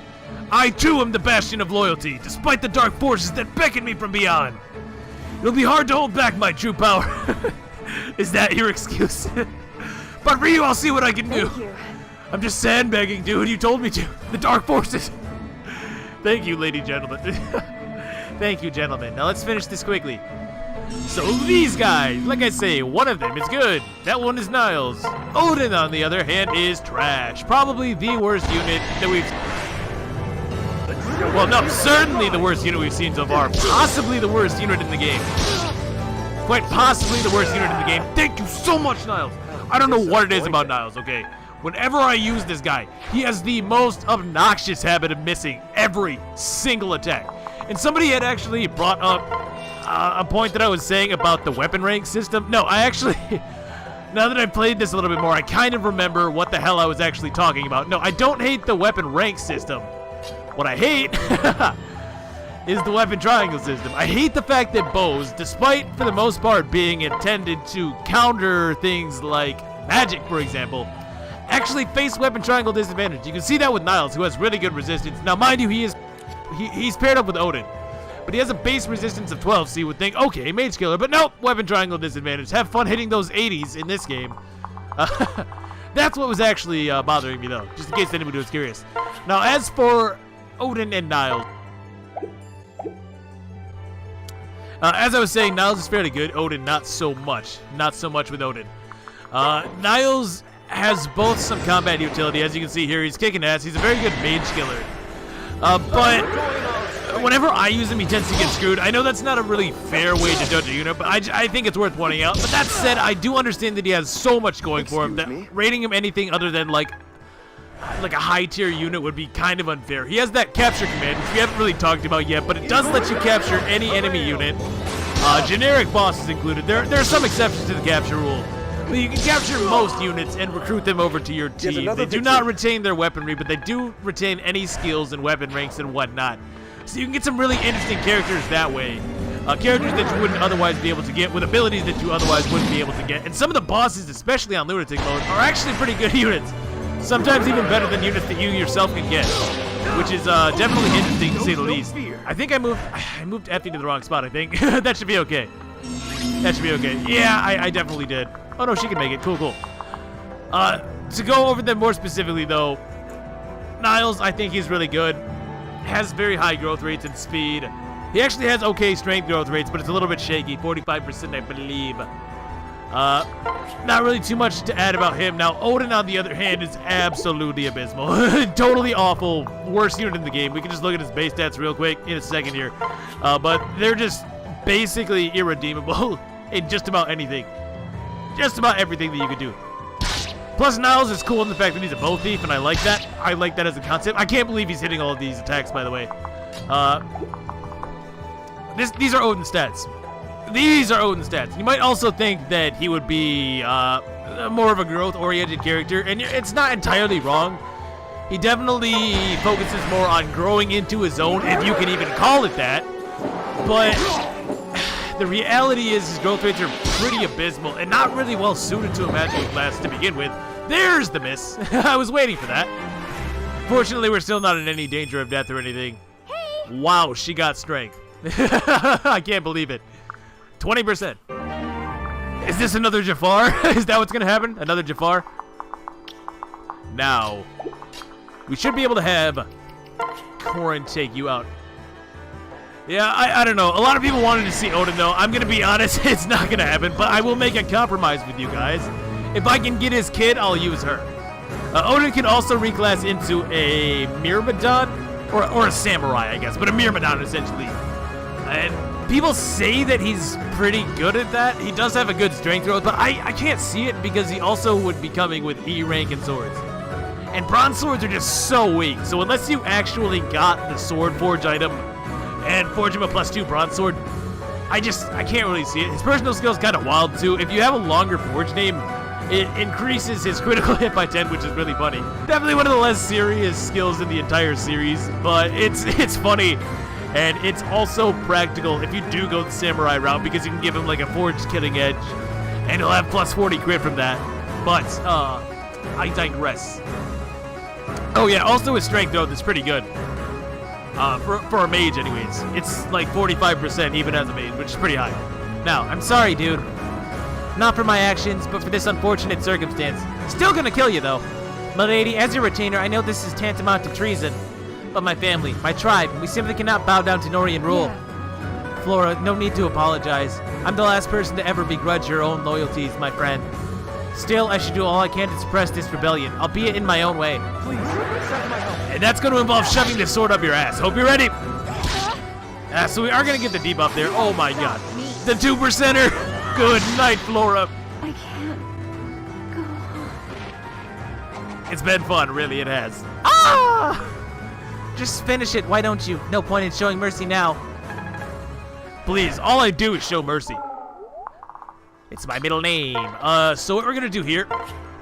I too am the bastion of loyalty, despite the dark forces that beckon me from beyond. It'll be hard to hold back my true power. Is that your excuse? But for you, I'll see what I can do. Thank you. I'm just sandbagging, dude. You told me to. The dark forces. Thank you, lady gentlemen. Thank you, gentlemen. Now let's finish this quickly. So these guys, like I say, one of them is good. That one is Niles. Odin, on the other hand, is trash. Probably the worst unit that we've... Well, no, certainly the worst unit we've seen so far. Possibly the worst unit in the game. Quite possibly the worst unit in the game. Thank you so much, Niles. I don't know what it is about Niles, okay? Whenever I use this guy, he has the most obnoxious habit of missing every single attack. And somebody had actually brought up a point that I was saying about the weapon rank system. No, I actually... Now that I've played this a little bit more, I kind of remember what the hell I was actually talking about. No, I don't hate the weapon rank system. What I hate is the weapon triangle system. I hate the fact that bows, despite for the most part being intended to counter things like magic, for example, actually face weapon triangle disadvantage. You can see that with Niles, who has really good resistance. Now, mind you, he's paired up with Odin. But he has a base resistance of 12, so you would think, okay, mage killer. But nope, weapon triangle disadvantage. Have fun hitting those 80s in this game. That's what was actually bothering me, though, just in case anybody was curious. Now, as for Odin and Niles, as I was saying, Niles is fairly good. Odin, not so much. Not so much with Odin. Niles has both some combat utility. As you can see here, he's kicking ass. He's a very good mage killer. But whenever I use him, he tends to get screwed. I know that's not a really fair way to judge a unit, but I think it's worth pointing out. But that said, I do understand that he has so much going for him that rating him anything other than like a high-tier unit would be kind of unfair. He has that capture command, which we haven't really talked about yet, but it does let you capture any enemy unit. Generic bosses included. There are some exceptions to the capture rule. But you can capture most units and recruit them over to your team. They do not retain their weaponry, but they do retain any skills and weapon ranks and whatnot. So you can get some really interesting characters that way. Characters that you wouldn't otherwise be able to get, with abilities that you otherwise wouldn't be able to get. And some of the bosses, especially on Lunatic mode, are actually pretty good units. Sometimes even better than units that you yourself can get. Which is definitely interesting, to say the least. I think I moved Effie to the wrong spot, I think. That should be okay. That should be okay. Yeah, I definitely did. Oh no, she can make it. Cool, cool. To go over them more specifically, though, Niles, I think he's really good. Has very high growth rates and speed. He actually has okay strength growth rates, but it's a little bit shaky. 45%, I believe. Not really too much to add about him. Now, Odin, on the other hand, is absolutely abysmal. Totally awful. Worst unit in the game. We can just look at his base stats real quick in a second here. But they're just basically irredeemable in just about anything. Just about everything that you could do. Plus, Niles is cool in the fact that he's a bow thief, and I like that. I like that as a concept. I can't believe he's hitting all of these attacks, by the way. These are Odin stats. These are Odin stats. You might also think that he would be more of a growth-oriented character, and it's not entirely wrong. He definitely focuses more on growing into his own, if you can even call it that. But the reality is his growth rates are pretty abysmal and not really well suited to a magical class to begin with. There's the miss. I was waiting for that. Fortunately, we're still not in any danger of death or anything. Hey. Wow, she got strength. I can't believe it. 20%. Is this another Jafar? Is that what's going to happen? Another Jafar? Now, we should be able to have Corrin take you out. Yeah, I don't know. A lot of people wanted to see Odin, though. I'm going to be honest, it's not going to happen, but I will make a compromise with you guys. If I can get his kid, I'll use her. Odin can also reclass into a Myrmidon, or a Samurai, I guess, but a Myrmidon, essentially. And people say that he's pretty good at that. He does have a good strength growth, but I can't see it because he also would be coming with E rank and swords. And bronze swords are just so weak, so unless you actually got the Sword Forge item and forge him a +2 bronze sword, I can't really see it. His personal skill's kind of wild too. If you have a longer forge name, it increases his critical hit by 10, which is really funny. Definitely one of the less serious skills in the entire series, but it's funny. And it's also practical if you do go the samurai route, because you can give him like a forged killing edge, and he'll have +40 crit from that. But I digress. Oh yeah, also his strength growth is pretty good. For a mage anyways. It's like 45% even as a mage, which is pretty high. Now, I'm sorry, dude. Not for my actions, but for this unfortunate circumstance. Still gonna kill you, though. My lady, as your retainer, I know this is tantamount to treason. But my family, my tribe, we simply cannot bow down to Norian rule. Yeah. Flora, no need to apologize. I'm the last person to ever begrudge your own loyalties, my friend. Still, I should do all I can to suppress this rebellion, albeit in my own way. Please, accept my help. And that's going to involve shoving this sword up your ass. Hope you're ready. So we are going to get the debuff there. Oh my god. The 2%er. Good night, Flora. I can't go on. It's been fun, really, it has. Ah! Just finish it, why don't you? No point in showing mercy now. Please, all I do is show mercy. It's my middle name. So what we're gonna do here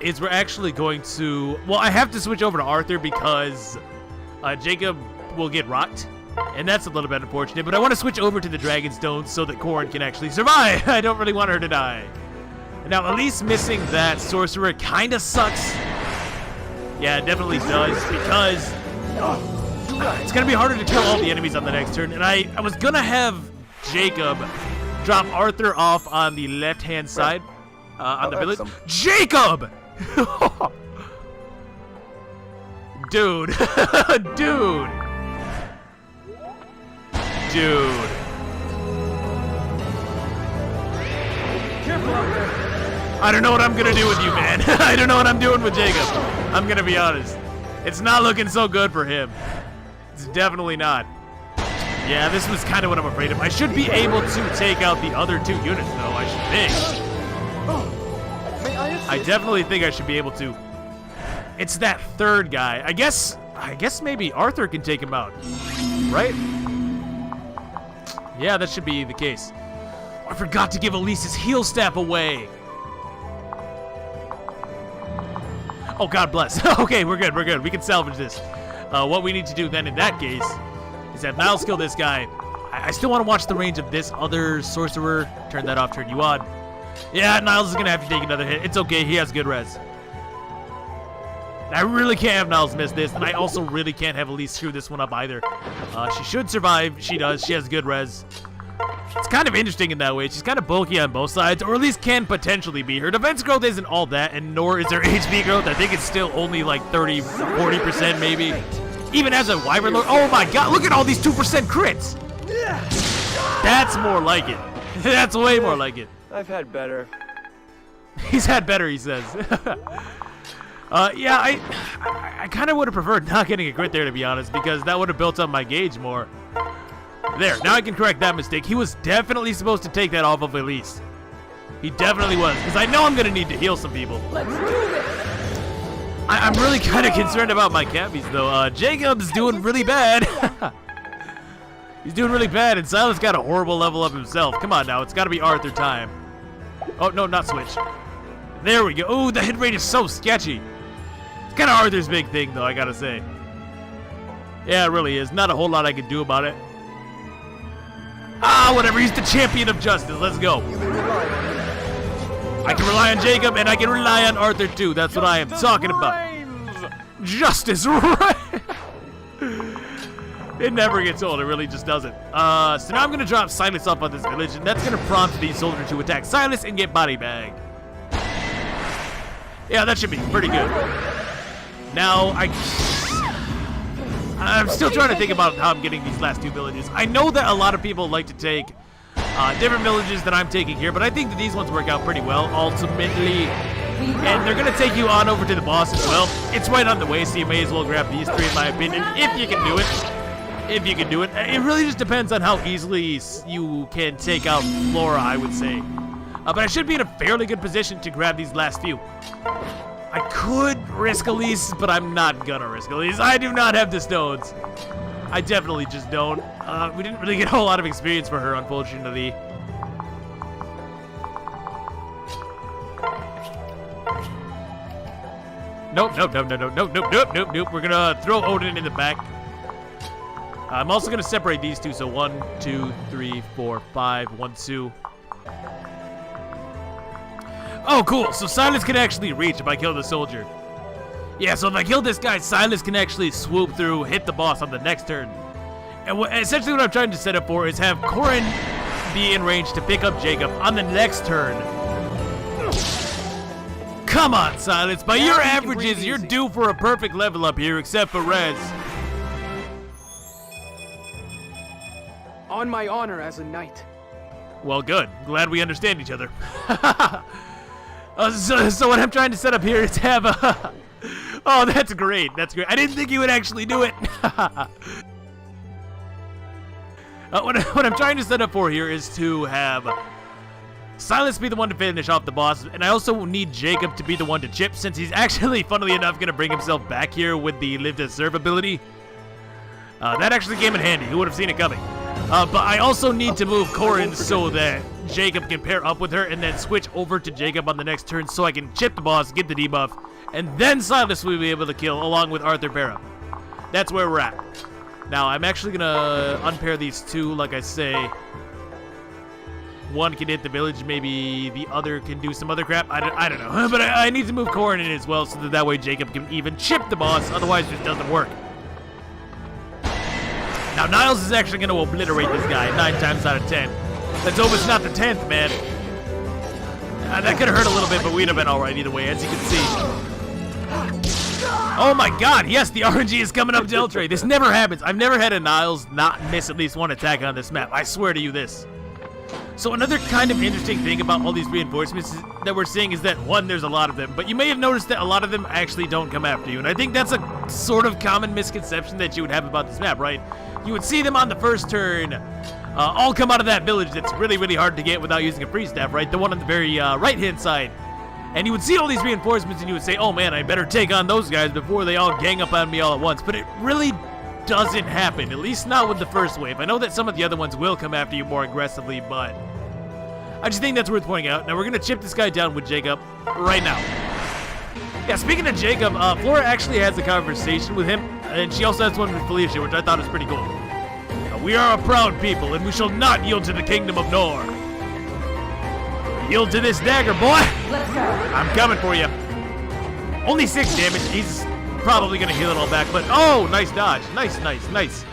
is we're actually going to... Well, I have to switch over to Arthur because Jacob will get rocked. And that's a little bit unfortunate, but I want to switch over to the Dragon Stones so that Corrin can actually survive. I don't really want her to die. Now, at least missing that sorcerer kind of sucks. Yeah, it definitely does, because it's going to be harder to kill all the enemies on the next turn. And I was going to have Jacob drop Arthur off on the left-hand side on the village. Jacob! Dude. Dude. Dude. Careful out there. I don't know what I'm gonna do with you, man. I don't know what I'm doing with Jacob. I'm gonna be honest. It's not looking so good for him. It's definitely not. Yeah, this was kind of what I'm afraid of. I should be able to take out the other 2 units, though, I should think. May I assist? I definitely think I should be able to. It's that 3rd guy. I guess maybe Arthur can take him out. Right? Yeah, that should be the case. I forgot to give Elise's heal staff away. Oh, God bless. Okay, we're good, we're good. We can salvage this. What we need to do then in that case is have Niles kill this guy. I still want to watch the range of this other sorcerer. Turn that off, turn you on. Yeah, Niles is going to have to take another hit. It's okay, he has good res. I really can't have Niles miss this, and I also really can't have Elise screw this one up either. She should survive. She does. She has good res. It's kind of interesting in that way. She's kind of bulky on both sides, or at least can potentially be. Her defense growth isn't all that, and nor is her HP growth. I think it's still only like 30, 40% maybe. Even as a Wyvern Lord. Oh my god, look at all these 2% crits. That's more like it. That's way more like it. I've had better. He's had better, he says. Yeah, I kind of would have preferred not getting a crit there, to be honest, because that would have built up my gauge more. There, now I can correct that mistake. He was definitely supposed to take that off of Elise. He definitely was, because I know I'm going to need to heal some people. Let's do this. I'm really kind of concerned about my cabbies, though. Jacob's doing really bad. He's doing really bad, and Silas got a horrible level up himself. Come on now, it's got to be Arthur time. Oh, no, not switch. There we go. Oh, the hit rate is so sketchy. It's kind of Arthur's big thing, though, I gotta say. Yeah, it really is. Not a whole lot I can do about it. Ah, whatever. He's the champion of justice. Let's go. I can rely on Jacob, and I can rely on Arthur, too. That's what I am talking about. Justice, right? It never gets old. It really just doesn't. So now I'm going to drop Silas off on this village, and that's going to prompt the soldier to attack Silas and get body bagged. Yeah, that should be pretty good. Now, I'm still trying to think about how I'm getting these last 2 villages. I know that a lot of people like to take different villages than I'm taking here, but I think that these ones work out pretty well, ultimately. And they're going to take you on over to the boss as well. It's right on the way, so you may as well grab these 3, in my opinion, if you can do it. If you can do it. It really just depends on how easily you can take out Flora, I would say. But I should be in a fairly good position to grab these last few. I could risk Elise, but I'm not gonna risk Elise. I do not have the stones. I definitely just don't. We didn't really get a whole lot of experience for her, unfortunately. Nope. We're gonna throw Odin in the back. I'm also gonna separate these 2, so 1, 2, 3, 4, 5, 1, 2. Oh, cool. So Silas can actually reach if I kill the soldier. Yeah, so if I kill this guy, Silas can actually swoop through, hit the boss on the next turn. And essentially what I'm trying to set up for is have Corrin be in range to pick up Jacob on the next turn. Come on, Silas. By your averages, you're due for a perfect level up here, except for res. On my honor as a knight. Well, good. Glad we understand each other. So what I'm trying to set up here is have a... Oh, that's great. That's great. I didn't think you would actually do it. What I'm trying to set up for here is to have Silas be the one to finish off the boss, and I also need Jacob to be the one to chip, since he's actually, funnily enough, going to bring himself back here with the Live to Serve ability. That actually came in handy. Who would have seen it coming? But I also need to move Corrin so that Jacob can pair up with her and then switch over to Jacob on the next turn so I can chip the boss, get the debuff, and then Silas will be able to kill along with Arthur Barra. That's where we're at. Now, I'm actually going to unpair these two, like I say. One can hit the village, maybe the other can do some other crap. I don't know. But I need to move Corrin in as well so that way Jacob can even chip the boss, otherwise it just doesn't work. Now, Niles is actually going to obliterate this guy 9 times out of 10. Let's hope it's not the 10th, man. That could have hurt a little bit, but we'd have been alright either way, as you can see. Oh my god, yes, the RNG is coming up Deltray. This never happens. I've never had a Niles not miss at least one attack on this map. I swear to you this. So another kind of interesting thing about all these reinforcements that we're seeing is that, one, there's a lot of them, but you may have noticed that a lot of them actually don't come after you, and I think that's a sort of common misconception that you would have about this map, right? You would see them on the first turn, all come out of that village that's really, really hard to get without using a free staff, right? The one on the very right-hand side. And you would see all these reinforcements and you would say, oh man, I better take on those guys before they all gang up on me all at once. But it really doesn't happen, at least not with the first wave. I know that some of the other ones will come after you more aggressively, but I just think that's worth pointing out. Now we're going to chip this guy down with Jacob right now. Yeah, speaking of Jacob, Flora actually has a conversation with him, and she also has one with Felicia, which I thought was pretty cool. We are a proud people, and we shall not yield to the kingdom of Nor. Yield to this dagger, boy! Let's go. I'm coming for you. Only 6 damage. He's probably going to heal it all back, but oh, nice dodge. Nice, nice, nice.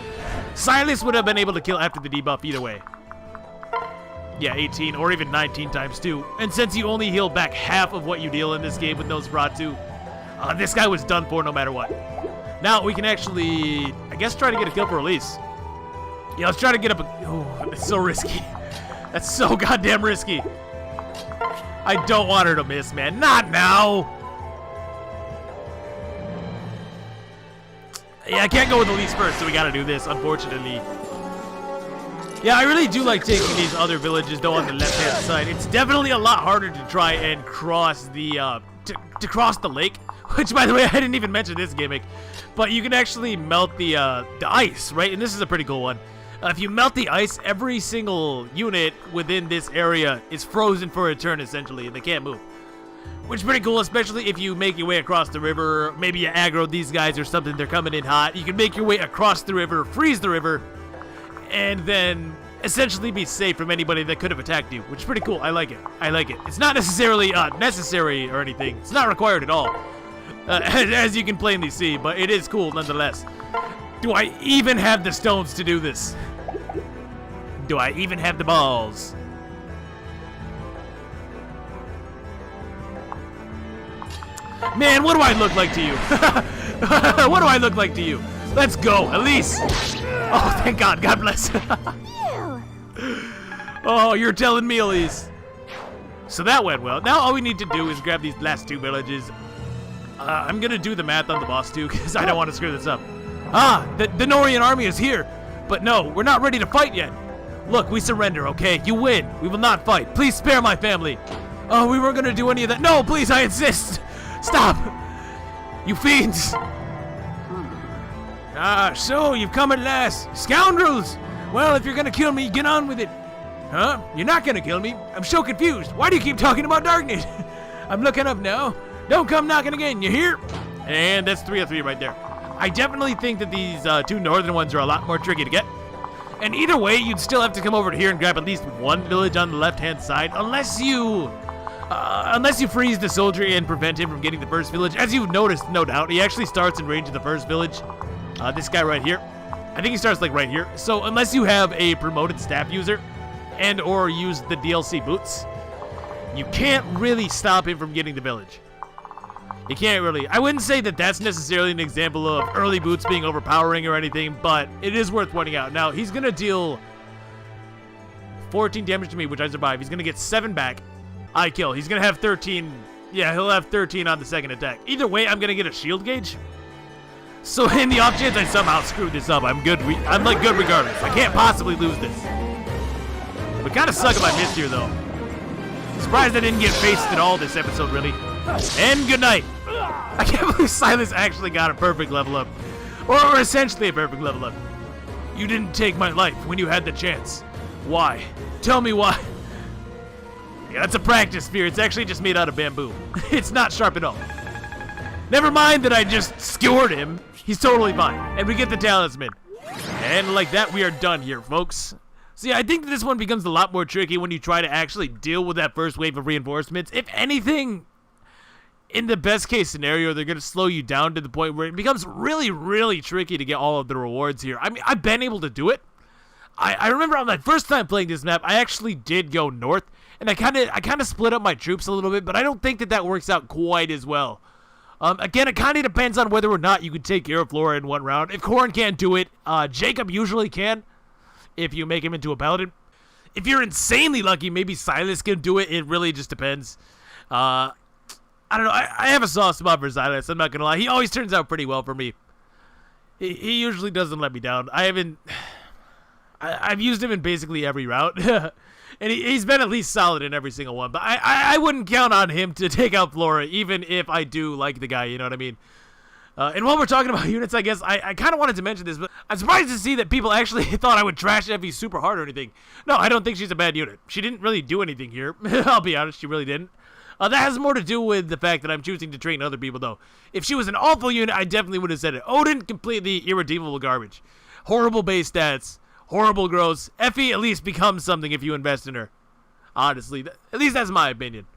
Silas would have been able to kill after the debuff either way. Yeah, 18 or even 19 times 2. And since you only heal back half of what you deal in this game with Nosferatu, this guy was done for no matter what. Now we can actually, I guess, try to get a kill for release. Yeah, let's try to get up a... Oh, it's so risky. That's so goddamn risky. I don't want her to miss, man. Not now. Yeah, I can't go with Elise first, so we gotta do this, unfortunately. Yeah, I really do like taking these other villages, though, on the left-hand side. It's definitely a lot harder to try and cross the, to cross the lake. Which, by the way, I didn't even mention this gimmick. But you can actually melt the ice, right? And this is a pretty cool one. If you melt the ice, every single unit within this area is frozen for a turn, essentially, and they can't move. Which is pretty cool, especially if you make your way across the river. Maybe you aggro these guys or something, they're coming in hot. You can make your way across the river, freeze the river, and then essentially be safe from anybody that could have attacked you, which is pretty cool. I like it. I like it. It's not necessarily necessary or anything. It's not required at all, as you can plainly see, but it is cool nonetheless. Do I even have the stones to do this? Do I even have the balls? Man, what do I look like to you? What do I look like to you? Let's go, Elise. Oh, thank God. God bless. Ew. Oh, you're telling me, Elise. So that went well. Now all we need to do is grab these last 2 villages. I'm going to do the math on the boss, too, because I don't want to screw this up. The Norian army is here. But no, we're not ready to fight yet. Look, we surrender, okay? You win. We will not fight. Please spare my family. Oh, we weren't going to do any of that. No, please, I insist. Stop. You fiends. So you've come at last. Scoundrels. Well, if you're going to kill me, get on with it. Huh? You're not going to kill me? I'm so confused. Why do you keep talking about darkness? I'm looking up now. Don't come knocking again, you hear? And that's 3 of 3 right there. I definitely think that these 2 northern ones are a lot more tricky to get. And either way, you'd still have to come over to here and grab at least 1 village on the left-hand side, unless you freeze the soldier and prevent him from getting the first village. As you've noticed, no doubt, he actually starts in range of the first village. This guy right here. I think he starts like right here. So unless you have a promoted staff user and or use the DLC boots, you can't really stop him from getting the village. You can't really. I wouldn't say that that's necessarily an example of early boots being overpowering or anything, but it is worth pointing out. Now, he's going to deal 14 damage to me, which I survive. He's going to get 7 back. I kill. He's going to have 13 Yeah, he'll have 13 on the second attack. Either way, I'm gonna get a shield gauge. So in the off chance I somehow screwed this up, I'm good. I'm like good regardless. I can't possibly lose this. But kind of suck if I missed here though. Surprised I didn't get faced at all this episode, really. And good night. I can't believe Silas actually got a perfect level up. Or essentially a perfect level up. You didn't take my life when you had the chance. Why? Tell me why. Yeah, that's a practice spear. It's actually just made out of bamboo. It's not sharp at all. Never mind that I just skewered him. He's totally fine. And we get the talisman. And like that, we are done here, folks. See, I think this one becomes a lot more tricky when you try to actually deal with that first wave of reinforcements. If anything, in the best case scenario, they're going to slow you down to the point where it becomes really, really tricky to get all of the rewards here. I mean, I've been able to do it. I remember on my first time playing this map, I actually did go north. And I kind of split up my troops a little bit, but I don't think that works out quite as well. Again, it kind of depends on whether or not you can take care of Flora in one round. If Corrin can't do it, Jacob usually can, if you make him into a paladin. If you're insanely lucky, maybe Silas can do it. It really just depends. I don't know. I have a soft spot for Silas. I'm not going to lie. He always turns out pretty well for me. He usually doesn't let me down. I've used him in basically every route. And he's been at least solid in every single one. But I wouldn't count on him to take out Flora, even if I do like the guy, you know what I mean? And while we're talking about units, I guess, I kind of wanted to mention this, but I'm surprised to see that people actually thought I would trash Effie super hard or anything. No, I don't think she's a bad unit. She didn't really do anything here. I'll be honest, she really didn't. That has more to do with the fact that I'm choosing to train other people, though. If she was an awful unit, I definitely would have said it. Odin, completely irredeemable garbage. Horrible base stats. Horrible growth. Effie at least becomes something if you invest in her. Honestly, at least that's my opinion.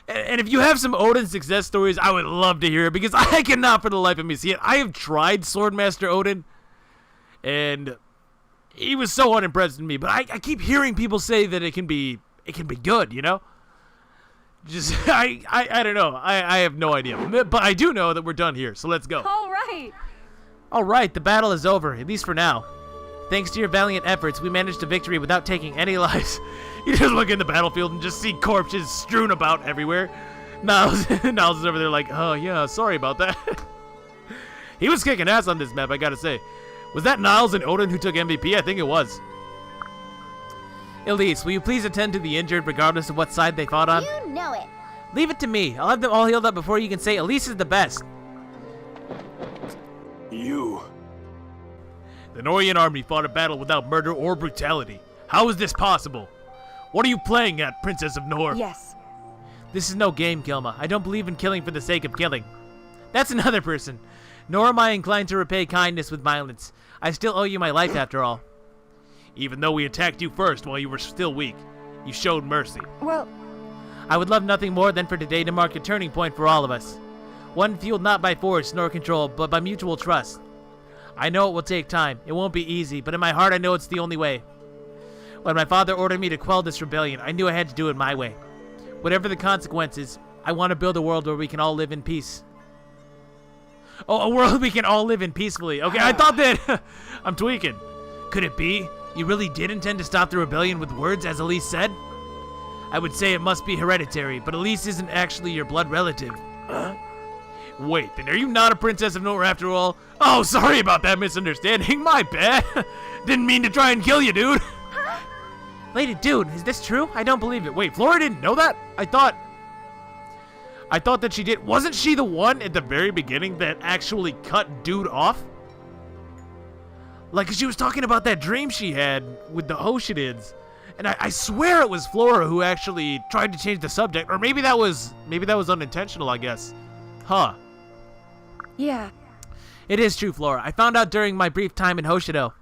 And if you have some Odin success stories, I would love to hear it, because I cannot for the life of me see it. I have tried Swordmaster Odin, and he was so unimpressed with me. But I keep hearing people say that it can be good, you know? Just I don't know. I have no idea. But I do know that we're done here, so let's go. All right, the battle is over, at least for now. Thanks to your valiant efforts, we managed a victory without taking any lives. You just look in the battlefield and just see corpses strewn about everywhere. Niles is over there like, oh yeah, sorry about that. He was kicking ass on this map, I gotta say. Was that Niles and Odin who took MVP? I think it was. Elise, will you please attend to the injured regardless of what side they fought on? You know it. Leave it to me. I'll have them all healed up before you can say Elise is the best. You. The Norian army fought a battle without murder or brutality. How is this possible? What are you playing at, Princess of Nor? Yes. This is no game, Kilma. I don't believe in killing for the sake of killing. That's another person. Nor am I inclined to repay kindness with violence. I still owe you my life after all. Even though we attacked you first while you were still weak, you showed mercy. Well, I would love nothing more than for today to mark a turning point for all of us. One fueled not by force nor control, but by mutual trust. I know it will take time. It won't be easy, but in my heart I know it's the only way. When my father ordered me to quell this rebellion, I knew I had to do it my way. Whatever the consequences, I want to build a world where we can all live in peace. Oh, a world we can all live in peacefully. Okay, I thought that... I'm tweaking. Could it be? You really did intend to stop the rebellion with words, as Elise said? I would say it must be hereditary, but Elise isn't actually your blood relative. Wait, then are you not a Princess of Nor after all? Oh, sorry about that misunderstanding. My bad. Didn't mean to try and kill you, dude. Lady Dude, is this true? I don't believe it. Wait, Flora didn't know that? I thought that she did. Wasn't she the one at the very beginning that actually cut Dude off? Like, she was talking about that dream she had with the Hoshinids. And I swear it was Flora who actually tried to change the subject. Or maybe that was unintentional, I guess. Huh. yeah. It is true, Flora. I found out during my brief time in Hoshido.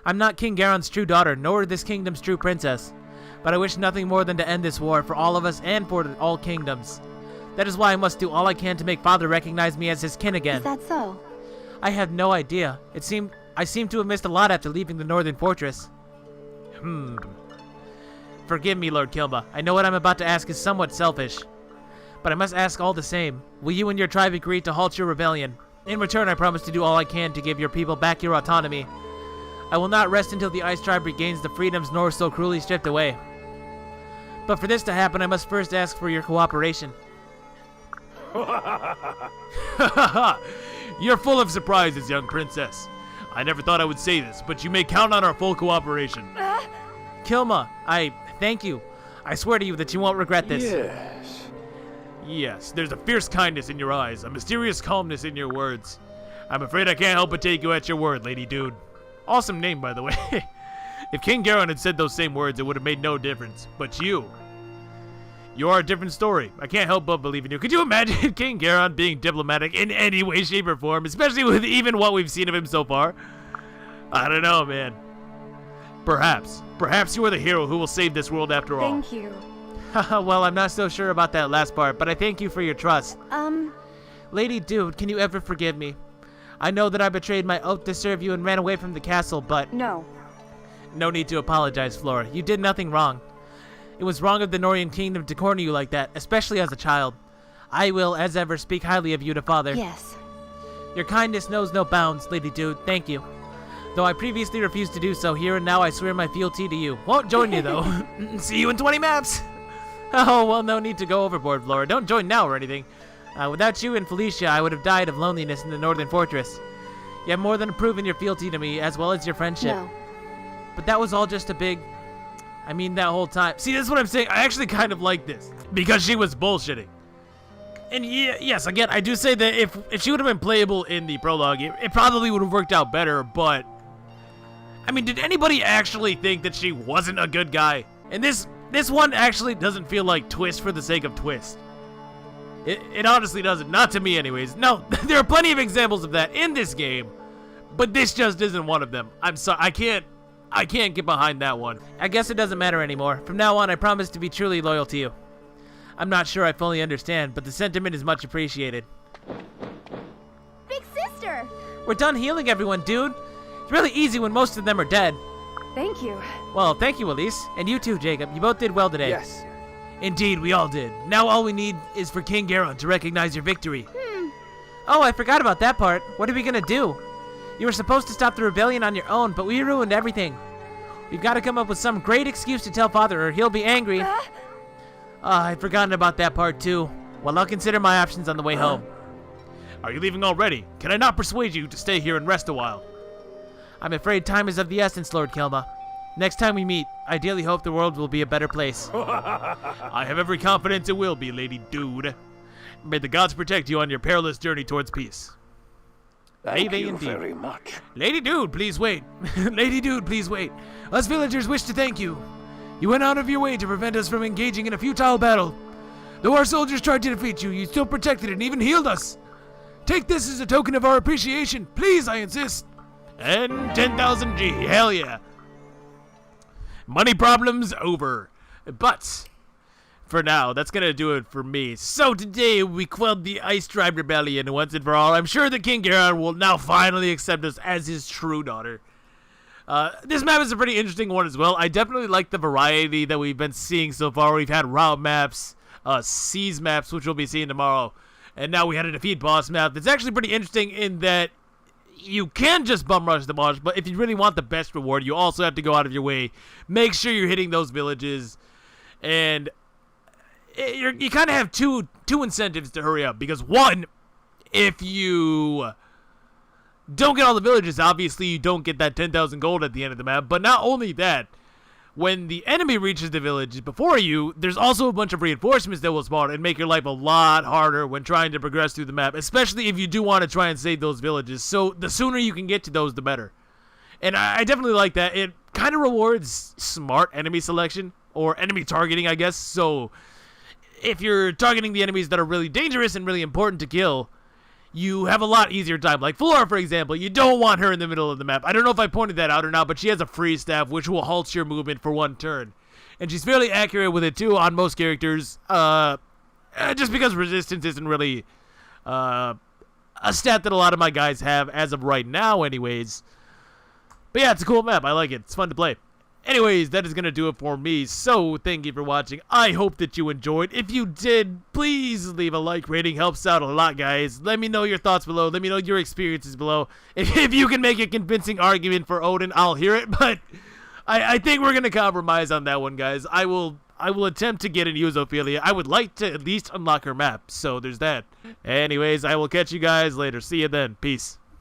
I'm not King Garon's true daughter, nor this kingdom's true princess. But I wish nothing more than to end this war for all of us and for all kingdoms. That is why I must do all I can to make Father recognize me as his kin again. Is that so? I have no idea. I seem to have missed a lot after leaving the northern fortress. Forgive me, Lord Kilba. I know what I'm about to ask is somewhat selfish. But I must ask all the same. Will you and your tribe agree to halt your rebellion? In return, I promise to do all I can to give your people back your autonomy. I will not rest until the Ice Tribe regains the freedoms Nor so cruelly stripped away. But for this to happen, I must first ask for your cooperation. You're full of surprises, young princess. I never thought I would say this, but you may count on our full cooperation. Kilma, I thank you. I swear to you that you won't regret this. Yes. Yes, there's a fierce kindness in your eyes, a mysterious calmness in your words. I'm afraid I can't help but take you at your word, Lady Dude. Awesome name, by the way. If King Garon had said those same words, it would have made no difference. But you are a different story. I can't help but believe in you. Could you imagine King Garon being diplomatic in any way, shape, or form, especially with even what we've seen of him so far? I don't know, man. Perhaps you are the hero who will save this world after all. Thank you. Well, I'm not so sure about that last part, but I thank you for your trust. Lady Dude, can you ever forgive me? I know that I betrayed my oath to serve you and ran away from the castle, but... No. No need to apologize, Flora. You did nothing wrong. It was wrong of the Norian kingdom to corner you like that, especially as a child. I will, as ever, speak highly of you to Father. Yes. Your kindness knows no bounds, Lady Dude. Thank you. Though I previously refused to do so, here and now I swear my fealty to you. Won't join you, though. See you in 20 maps! Oh, well, no need to go overboard, Flora. Don't join now or anything. Without you and Felicia, I would have died of loneliness in the Northern Fortress. You have more than proven your fealty to me, as well as your friendship. No. But that was all just a big... I mean, that whole time. See, this is what I'm saying. I actually kind of like this. Because she was bullshitting. And yes, again, I do say that if she would have been playable in the prologue, it probably would have worked out better, but... I mean, did anybody actually think that she wasn't a good guy? And this one actually doesn't feel like twist for the sake of twist. It honestly doesn't. Not to me, anyways. No, there are plenty of examples of that in this game, but this just isn't one of them. I'm sorry. I can't get behind that one. I guess it doesn't matter anymore. From now on, I promise to be truly loyal to you. I'm not sure I fully understand, but the sentiment is much appreciated. Big sister! We're done healing everyone, dude. It's really easy when most of them are dead. Thank you. Well, thank you, Elise. And you too, Jacob. You both did well today. Yes. Indeed, we all did. Now all we need is for King Garon to recognize your victory. Oh, I forgot about that part. What are we gonna do? You were supposed to stop the rebellion on your own, but we ruined everything. We've got to come up with some great excuse to tell Father or he'll be angry. I'd forgotten about that part too. Well, I'll consider my options on the way home. Are you leaving already? Can I not persuade you to stay here and rest a while? I'm afraid time is of the essence, Lord Kilma. Next time we meet, I dearly hope the world will be a better place. I have every confidence it will be, Lady Dude. May the gods protect you on your perilous journey towards peace. Thank Maybe you indeed. very much. Lady Dude, please wait. Lady Dude, please wait. Us villagers wish to thank you. You went out of your way to prevent us from engaging in a futile battle. Though our soldiers tried to defeat you, you still protected and even healed us. Take this as a token of our appreciation. Please, I insist. And 10,000 G, hell yeah. Money problems over. But for now, that's gonna do it for me. So today we quelled the Ice Tribe Rebellion once and for all. I'm sure that King Garon will now finally accept us as his true daughter. This map is a pretty interesting one as well. I definitely like the variety that we've been seeing so far. We've had route maps, seas maps, which we'll be seeing tomorrow. And now we had a defeat boss map. It's actually pretty interesting in that you can just bum rush the boss, but if you really want the best reward, you also have to go out of your way. Make sure you're hitting those villages. And you kind of have two incentives to hurry up. Because one, if you don't get all the villages, obviously you don't get that 10,000 gold at the end of the map. But not only that, when the enemy reaches the village before you, there's also a bunch of reinforcements that will spawn and make your life a lot harder when trying to progress through the map, especially if you do want to try and save those villages. So the sooner you can get to those, the better. And I definitely like that. It kind of rewards smart enemy selection, or enemy targeting, I guess. So if you're targeting the enemies that are really dangerous and really important to kill, you have a lot easier time. Like Flora, for example, you don't want her in the middle of the map. I don't know if I pointed that out or not, but she has a freeze staff, which will halt your movement for one turn. And she's fairly accurate with it, too, on most characters. Just because resistance isn't really a stat that a lot of my guys have as of right now, anyways. But yeah, it's a cool map. I like it. It's fun to play. Anyways, that is going to do it for me. So, thank you for watching. I hope that you enjoyed. If you did, please leave a like rating. Helps out a lot, guys. Let me know your thoughts below. Let me know your experiences below. If you can make a convincing argument for Odin, I'll hear it. But I think we're going to compromise on that one, guys. I will I will attempt to get in Eusophilia. I would like to at least unlock her map, so there's that. Anyways, I will catch you guys later. See you then. Peace.